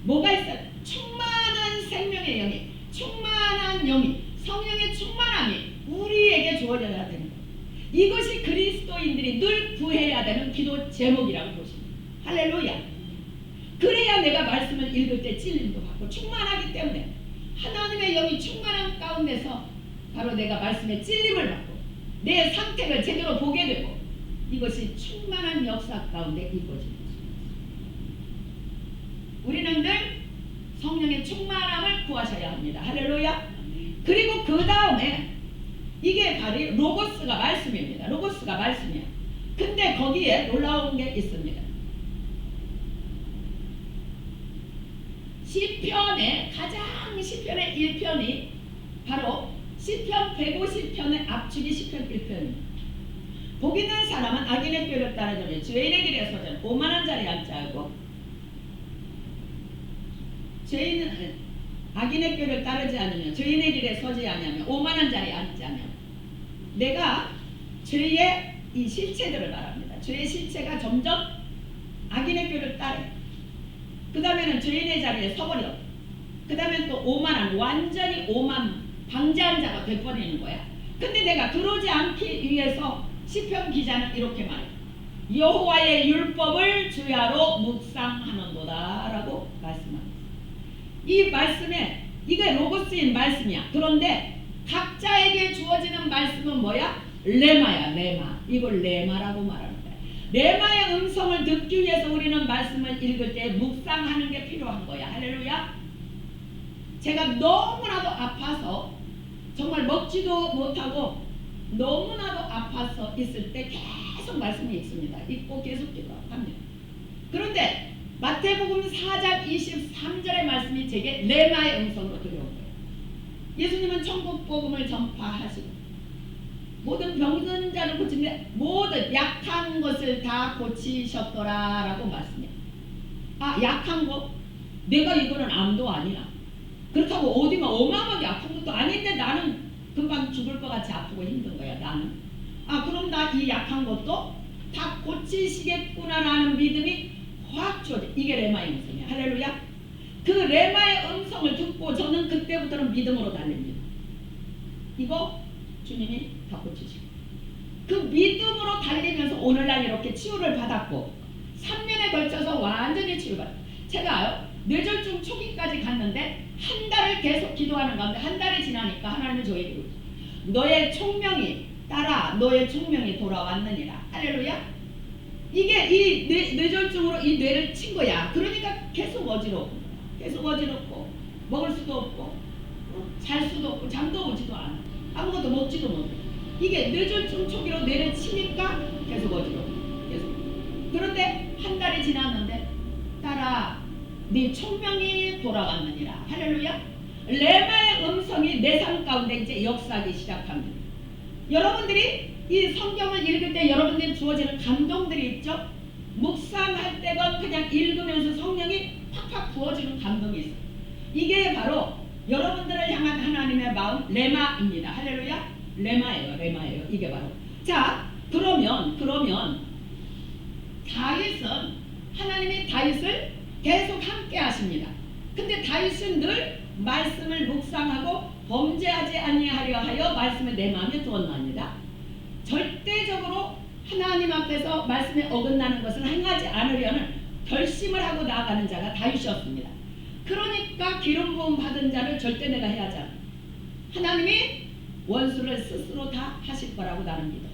뭐가 있어요? 충만한 생명의 영이, 충만한 영이, 성령의 충만함이 우리에게 주어져야 되는 거예요. 이것이 그리스도인들이 늘 구해야 되는 기도 제목이라고 보십니다. 할렐루야. 그래야 내가 말씀을 읽을 때 찔림도 받고 충만하기 때문에 하나님의 영이 충만한 가운데서 바로 내가 말씀에 찔림을 받고 내 상태를 제대로 보게 되고 이것이 충만한 역사 가운데 이루어집니다. 우리는 늘 성령의 충만함을 구하셔야 합니다. 할렐루야. 그리고 그 다음에 이게 바로 로고스가 말씀입니다. 로고스가 말씀이야. 근데 거기에 놀라운 게 있습니다. 시편의 가장 시편의 1편이 바로 시편 150편의 압축이 시편 1편입니다. 복 있는 사람은 악인의 꾀를 따르자며 죄인의 길에 서지 오만한 자리에 앉지 않고 악인의 꾀를 따르지 않으며 죄인의 길에 서지 아니하며 오만한 자리에 앉지 않으며 내가 죄의 이 실체들을 말합니다. 죄의 실체가 점점 악인의 꾀를 따르 그 다음에는 죄인의 자리에 서버려 그 다음에 또 오만한 완전히 오만 방자한 자가 돼버리는 거야. 근데 내가 그러지 않기 위해서 시편 기자는 이렇게 말해요. 여호와의 율법을 주야로 묵상하는도다 라고 말씀합니다. 이 말씀에 이게 로고스인 말씀이야. 그런데 각자에게 주어지는 말씀은 뭐야? 레마야. 레마. 이걸 레마라고 말하는 거야. 레마의 음성을 듣기 위해서 우리는 말씀을 읽을 때 묵상하는 게 필요한 거야. 할렐루야. 제가 너무나도 아파서 정말 먹지도 못하고 너무나도 아파서 있을 때 계속 말씀이 있습니다. 읽고 계속 기도합니다. 그런데 마태복음 4장 23절의 말씀이 제게 레마의 음성으로 들려온 거예요. 예수님은 천국 복음을 전파하시고 모든 병든 자를 고치는데 모든 약한 것을 다 고치셨더라라고 말씀해요. 아, 약한 거? 내가 이거는 암도 아니야. 그렇다고 어디가 어마어마하게 아픈 것도 아닌데 나는 금방 죽을 것 같이 아프고 힘든 거야. 나는. 그럼 나 이 약한 것도 다 고치시겠구나라는 믿음이 확 주어져. 이게 레마의 음성이야. 할렐루야. 그 레마의 음성을 듣고 저는 그때부터는 믿음으로 달립니다. 이거 주님이 다 고치시고. 그 믿음으로 달리면서 오늘날 이렇게 치유를 받았고 3년에 걸쳐서 완전히 치유받았어요. 제가요 뇌졸중 초기까지 갔는데 한 달을 계속 기도하는 가운데 한 달이 지나니까 하나님이 저에게 그러죠. 너의 총명이 따라 너의 총명이 돌아왔느니라. 할렐루야. 이게 이 뇌졸중으로 이 뇌를 친 거야. 그러니까 계속 어지럽고 계속 어지럽고 먹을 수도 없고 잘 수도 없고 잠도 오지도 않아. 아무것도 먹지도 못해. 이게 뇌졸중 초기로 뇌를 치니까 계속 어지럽고 계속. 그런데 한 달이 지났는데 따라 네 총명이 돌아왔느니라. 할렐루야. 레마의 음성이 내 삶 가운데 이제 역사하기 시작합니다. 여러분들이 이 성경을 읽을 때 여러분들이 주어지는 감동들이 있죠. 묵상할 때건 그냥 읽으면서 성령이 팍팍 부어지는 감동이 있어요. 이게 바로 여러분들을 향한 하나님의 마음 레마입니다. 할렐루야. 레마예요. 이게 바로. 자, 그러면 다윗은 하나님이 다윗을 계속 함께 하십니다. 근데 다윗은 늘 말씀을 묵상하고 범죄하지 아니하려 하여 말씀을 내 마음에 두었나이다. 절대적으로 하나님 앞에서 말씀에 어긋나는 것을 행하지 않으려는 결심을 하고 나아가는 자가 다윗이었습니다. 그러니까 기름 부음 받은 자를 절대 내가 해야지 않아. 하나님이 원수를 스스로 다 하실 거라고 나는 믿어.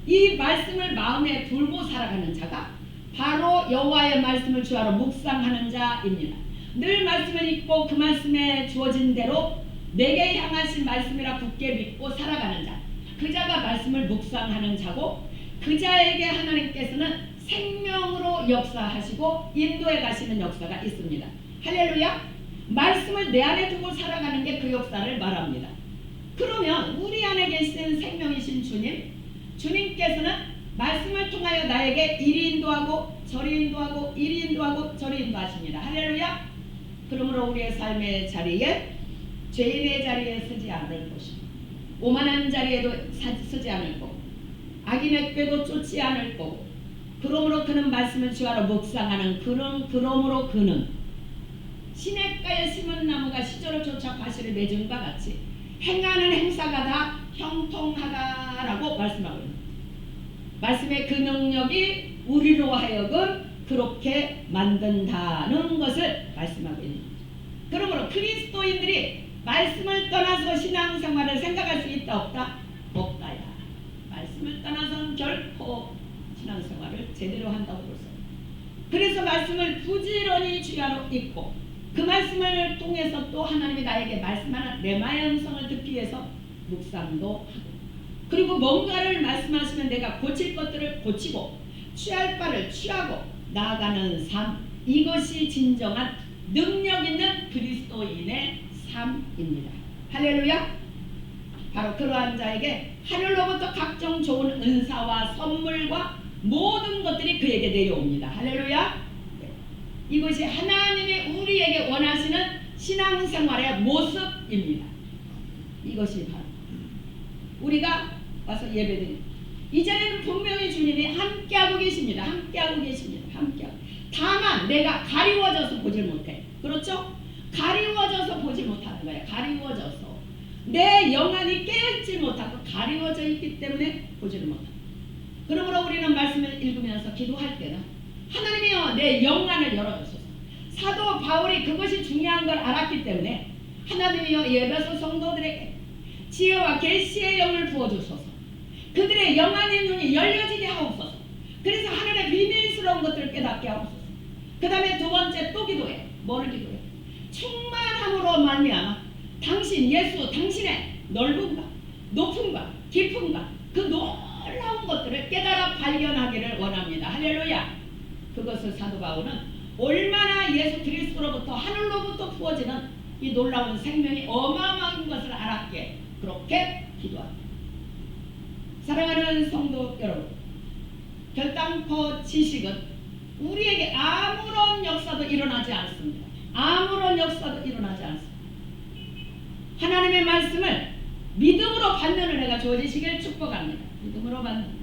이 말씀을 마음에 두고 살아가는 자가 바로 여호와의 말씀을 주하러 묵상하는 자입니다. 늘 말씀을 읽고 그 말씀에 주어진 대로 내게 향하신 말씀이라 굳게 믿고 살아가는 자. 그 자가 말씀을 묵상하는 자고 그 자에게 하나님께서는 생명으로 역사하시고 인도해 가시는 역사가 있습니다. 할렐루야. 말씀을 내 안에 두고 살아가는 게 그 역사를 말합니다. 그러면 우리 안에 계신 생명이신 주님께서는 말씀을 통하여 나에게 이리 인도하고 저리 인도하고 이리 인도하고 저리 인도하십니다. 할렐루야. 그러므로 우리의 삶의 자리에 죄인의 자리에 서지 않을 것이고 오만한 자리에도 서지 않을 거고 악인의 꾀도 쫓지 않을 거고 그러므로 그는 말씀을 주하러 묵상하는 그러므로 그는 시냇가에 심은 나무가 시절을 쫓아 과실을 맺은 바 같이 행하는 행사가 다 형통하다라고 말씀하고 있습니다. 말씀의 그 능력이 우리로 하여금 그렇게 만든다는 것을 말씀하고 있는 거죠. 그러므로 그리스도인들이 말씀을 떠나서 신앙생활을 생각할 수 있다 없다? 없다야. 말씀을 떠나서는 결코 신앙생활을 제대로 한다고 볼 수 없어요. 그래서 말씀을 부지런히 주야로 읽고 그 말씀을 통해서 또 하나님이 나에게 말씀하는 레마의 음성을 듣기 위해서 묵상도 하고 그리고 뭔가를 말씀하시면 내가 고칠 것들을 고치고 취할 바를 취하고 나아가는 삶, 이것이 진정한 능력 있는 그리스도인의 삶입니다. 할렐루야. 바로 그러한 자에게 하늘로부터 각종 좋은 은사와 선물과 모든 것들이 그에게 내려옵니다. 할렐루야. 네. 이것이 하나님이 우리에게 원하시는 신앙생활의 모습입니다. 이것이 바로 우리가 와서 예배드립니다. 이제는 분명히 주님이 함께하고 계십니다. 함께하고 계십니다. 함께하고. 다만 내가 가리워져서 보질 못해. 그렇죠? 가리워져서 보지 못하는 거예요. 가리워져서. 내 영안이 깨어있지 못하고 가리워져 있기 때문에 보지를 못한다. 그러므로 우리는 말씀을 읽으면서 기도할 때는 하나님이여 내 영안을 열어주소서. 사도 바울이 그것이 중요한 걸 알았기 때문에 하나님이여 에베소 성도들에게 지혜와 계시의 영을 부어주소서. 그들의 영안의 눈이 열려지게 하옵소서. 그래서 하늘의 비밀스러운 것들을 깨닫게 하옵소서. 그 다음에 두 번째 또 기도해. 뭐를 기도해? 충만함으로 말미암아 당신 예수 당신의 넓음과 높음과 깊음과 그 놀라운 것들을 깨달아 발견하기를 원합니다. 할렐루야. 그것을 사도 바울은 얼마나 예수 그리스도로부터 하늘로부터 부어지는 이 놀라운 생명이 어마어마한 것을 알았기에 그렇게 기도합니다. 사랑하는 성도 여러분, 결단코 지식은 우리에게 아무런 역사도 일어나지 않습니다. 아무런 역사도 일어나지 않습니다. 하나님의 말씀을 믿음으로 받는 은혜가 주어지시길 축복합니다. 믿음으로 받는 은혜.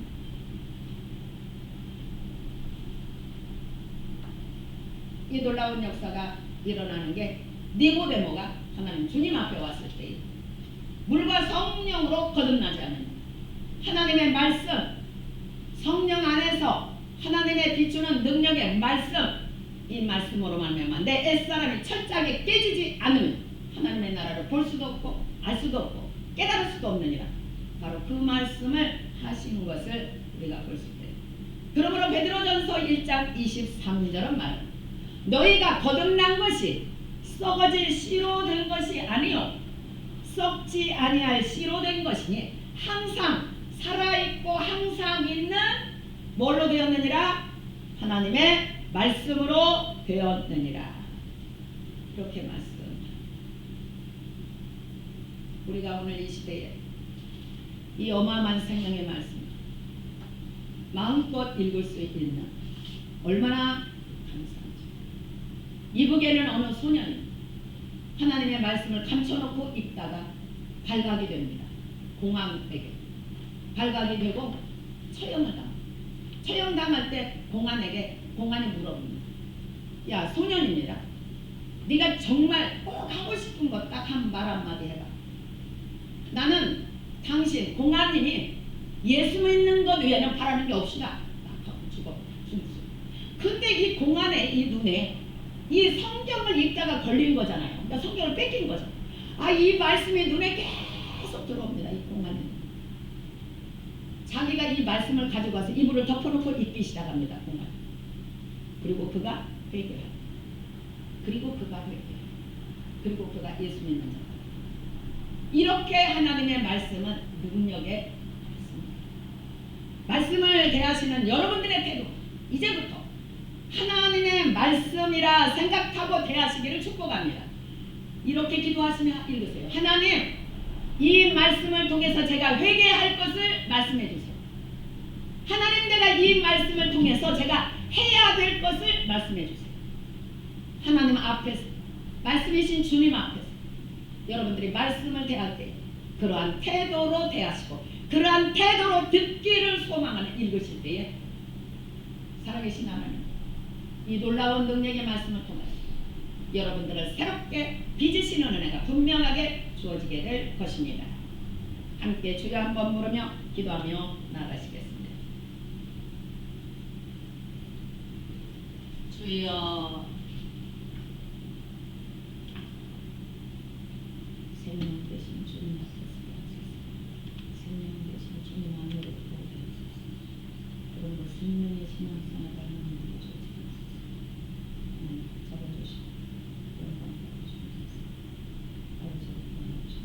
이 놀라운 역사가 일어나는 게 니고데모가 하나님 주님 앞에 왔을 때 물과 성령으로 거듭나지 않는 하나님의 말씀, 성령 안에서 하나님의 비추는 능력의 말씀, 이 말씀으로 말미암아 내 옛사람이 철저하게 깨지지 않으면 하나님의 나라를 볼 수도 없고 알 수도 없고 깨달을 수도 없느니라. 바로 그 말씀을 하신 것을 우리가 볼 수 있어요. 그러므로 베드로전서 1장 23절은 말합니다. 너희가 거듭난 것이 썩어질 씨로 된 것이 아니요 썩지 아니할 씨로 된 것이니 항상 살아있고 항상 있는 뭘로 되었느니라? 하나님의 말씀으로 되었느니라. 이렇게 말씀. 우리가 오늘 이 시대에 이 어마어마한 생명의 말씀 마음껏 읽을 수 있는 얼마나 감사한지. 이북에는 어느 소년이 하나님의 말씀을 감춰놓고 읽다가 발각이 됩니다. 공안에게 발각이 되고 처형을 당합니다. 처형당할 때 공안이 물어봅니다. 야 소년입니다. 네가 정말 꼭 하고 싶은 것 딱 한 말 한마디 해봐. 나는 당신 공안님이 예수 믿는 것 외에는 바라는 게 없시다. 딱 하고 죽었어요. 근데 이 공안의 이 눈에 이 성경을 읽다가 걸린 거잖아요. 그러니까 성경을 뺏긴 거죠. 이 말씀이 눈에 계속 들어옵니다. 이 공안은 자기가 이 말씀을 가지고 와서 이불을 덮어놓고 읽기 시작합니다. 공안. 그리고 그가 회개해요. 그리고 그가 예수 믿는 자. 이렇게 하나님의 말씀은 능력의 말씀을 대하시는 여러분들의 태도 이제부터 하나님의 말씀이라 생각하고 대하시기를 축복합니다. 이렇게 기도하시며 읽으세요. 하나님 이 말씀을 통해서 제가 회개할 것을 말씀해 주세요. 하나님 내가 이 말씀을 통해서 제가 해야 될 것을 말씀해 주세요. 하나님 앞에서 말씀이신 주님 앞에서 여러분들이 말씀을 대할 때 그러한 태도로 대하시고 그러한 태도로 듣기를 소망하는 읽으실 때에 살아계신 하나님 이 놀라운 능력의 말씀을 통해서 여러분들을 새롭게 빚으시는 은혜가 분명하게 주어지게 될 것입니다. 함께 주여 한번 부르며 기도하며 나아가시겠습니다. 주여 생명 되신 주님 앞에서 생명 되신 주님 안으로 들어오게 하소서. 그런 생명의 신앙생활을 하는 일을 주옵소서. 잡아주시고 영광 받아주옵소서. 아버지를 도와주옵소서.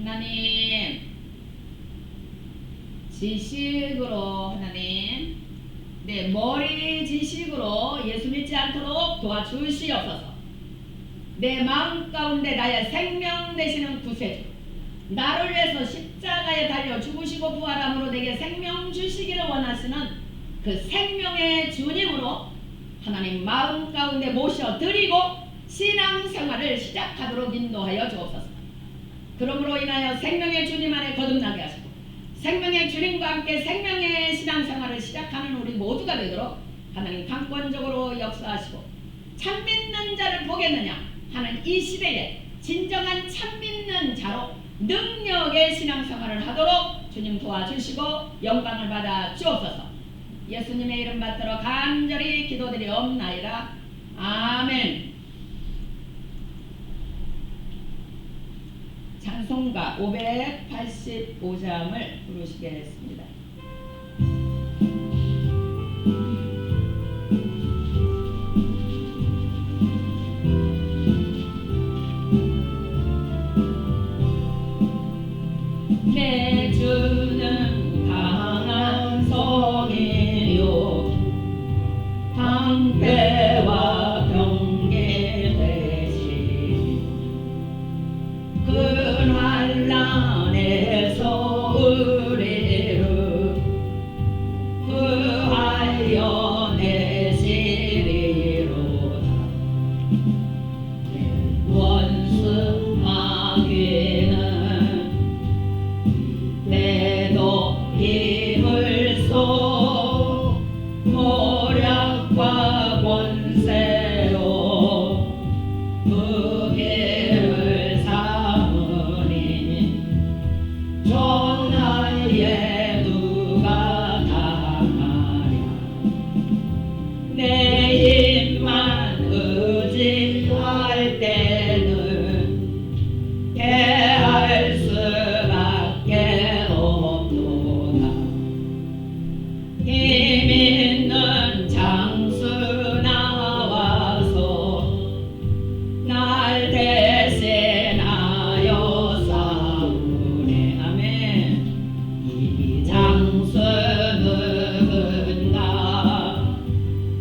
하나님 지식으로 하나님 내 머리 지식으로 예수 믿지 않도록 도와주시옵소서. 내 마음 가운데 나의 생명 되시는 구세주 나를 위해서 십자가에 달려 죽으시고 부활함으로 내게 생명 주시기를 원하시는 그 생명의 주님으로 하나님 마음 가운데 모셔드리고 신앙생활을 시작하도록 인도하여 주옵소서. 그러므로 인하여 생명의 주님 안에 거듭나게 하시고 생명의 주님과 함께 생명의 신앙생활을 시작하는 우리 모두가 되도록 하나님 강권적으로 역사하시고 참 믿는 자를 보겠느냐 하는 이 시대에 진정한 참 믿는 자로 능력의 신앙생활을 하도록 주님 도와주시고 영광을 받아 주옵소서. 예수님의 이름 받들어 간절히 기도드리옵나이다. 아멘. 찬송가 585장을 부르시겠습니다. 내 주는 강한 성이요 방패와 병게 되시 그 환난에서 무게를 삼으니 전하에 누가 당하랴. 내 입만 의지할 때는 대할 수밖에 없도다. 힘 있는 장수 나와서 날 대신하여 싸우네. 아멘. 이 장수 누군가?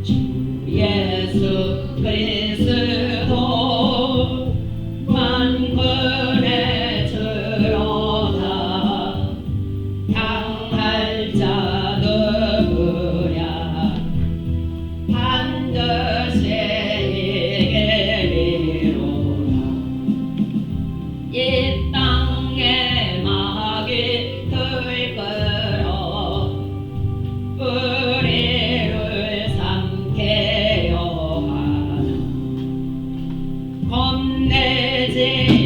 주 예수 그리스도 만군의 주로다. 당할 자 누구랴? 반드시 이기리로다. 이 땅에 마귀 들끓어 우리를 삼켜려 하나. 겁내지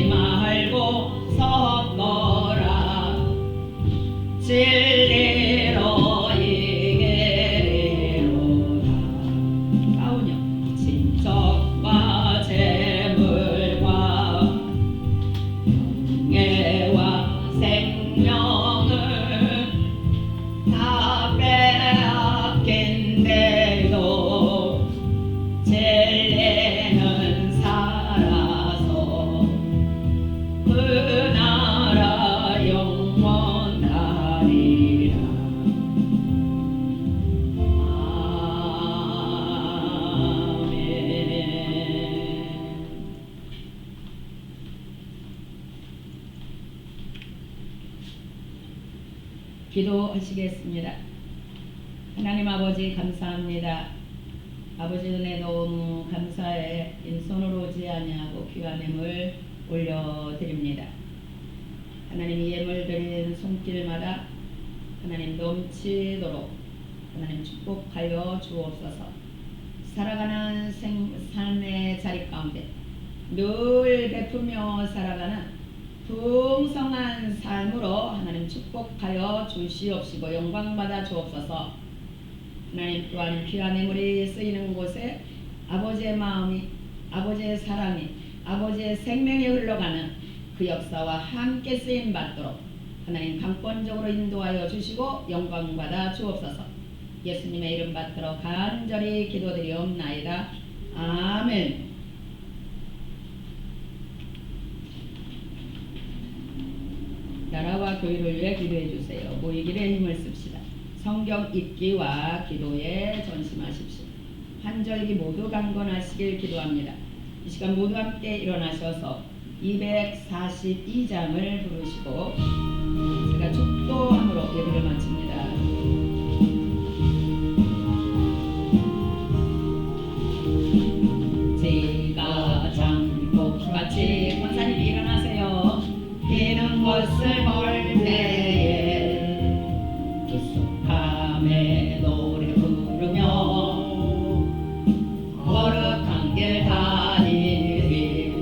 말고 섰노라. 진리로 이기리로다. 싸우냐. 친척과 재물과 명예와 생명을 다 빼앗긴데도 진리는 살아서 그 나라 영원하리라. 아멘. 기도하시겠습니다. 하나님 아버지 감사합니다. 아버지 은혜 너무 감사해 인손으로 오지 아니하고 귀한 예물 올려드립니다. 하나님 이 예물 드린 손길마다 하나님 넘치도록 하나님 축복하여 주옵소서. 살아가는 삶의 자리 가운데 늘 베푸며 살아가는 풍성한 삶으로 하나님 축복하여 주시옵시고 영광받아 주옵소서. 하나님 또한 귀한 예물이 쓰이는 곳에 아버지의 마음이, 아버지의 사랑이, 아버지의 생명이 흘러가는 그 역사와 함께 쓰임 받도록 하나님 강권적으로 인도하여 주시고 영광받아 주옵소서. 예수님의 이름 받들어 간절히 기도드리옵나이다. 아멘. 나라와 교회를 위해 기도해 주세요. 모이기를 힘을 씁시다. 성경 읽기와 기도에 전심하십시오. 한절기 모두 강건하시길 기도합니다. 이 시간 모두 함께 일어나셔서 242장을 부르시고 제가 축도함으로 예배를 마칩니다. 제가 장꽃같이 권사님 일어나세요. 피는 것을 볼 때에 익숙함에 노래 부르며 거룩한 길 다니리.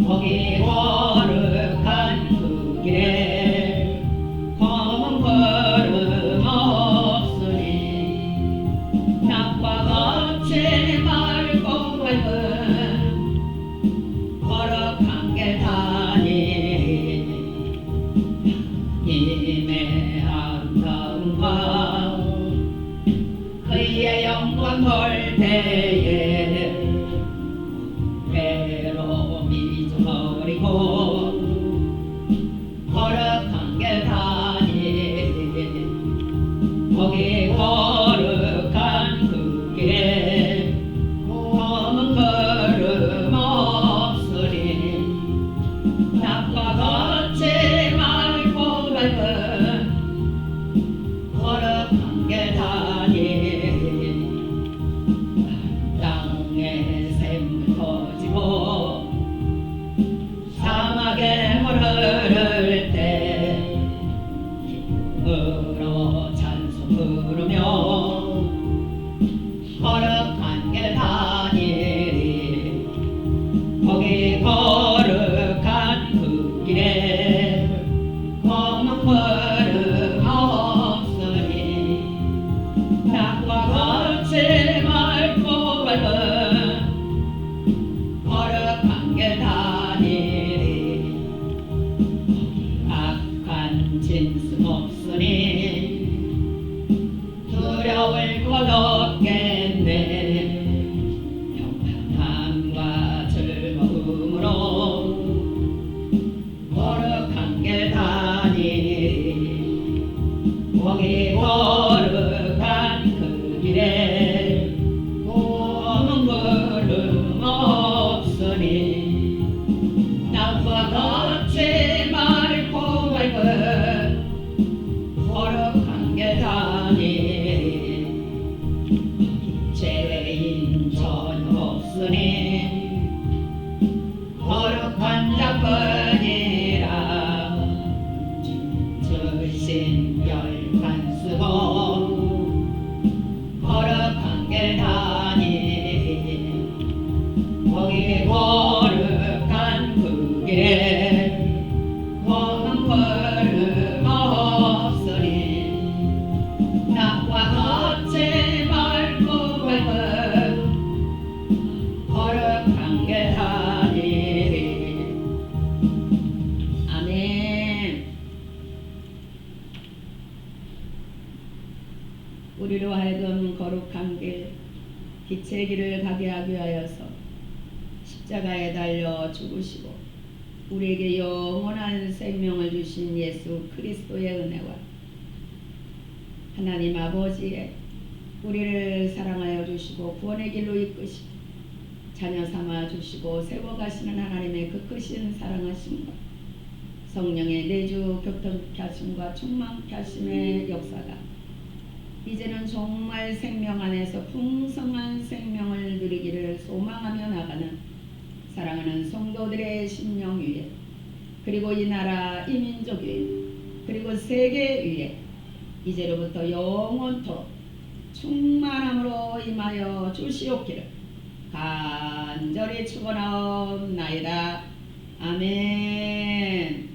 거기 거룩한 그 길에 검은 걸음 없으니 낮과 같이 맑고 밝은 거룩한 길 다니리. 하나님의 아름다움과 그의 영광 볼 때에 괴로움 잊어버리고 거룩한 길 다니리. 거기 거룩한 그 길에 검은 걸음 없으리. 낮과 같이 맑고 밝은 거룩한 길 다니리. 땅에 샘물 터지고 사막에 물 흐를 때 기쁨으로 찬송 부르며 거룩한 길 다니리. 없으니 거룩한 자뿐이라 주신별 쓰고 거룩한 길 다니리 거기 거룩한 그 길에 험한 걸음 없으니 나와 같이 맑고 밝은 거룩한 길 다니리. 아멘. 우리로 하여금 거룩한 길, 빛의 길을 가게 하기 위하여서 십자가에 달려 죽으시고 우리에게 영원한 생명을 주신 예수 그리스도의 은혜와 하나님 아버지의 우리를 사랑하여 주시고 구원의 길로 이끄시고 자녀 삼아 주시고 세워가시는 하나님의 그 크신 사랑하심과 성령의 내주 교통케 하심과 충만케 하심의 역사가 이제는 정말 생명 안에서 풍성한 생명을 누리기를 소망하며 나가는 사랑하는 성도들의 심령 위에 그리고 이 나라 이 민족 위에 그리고 세계 위에 이제로부터 영원토록 충만함으로 임하여 주시옵기를 간절히 축원하옵나이다. 아멘.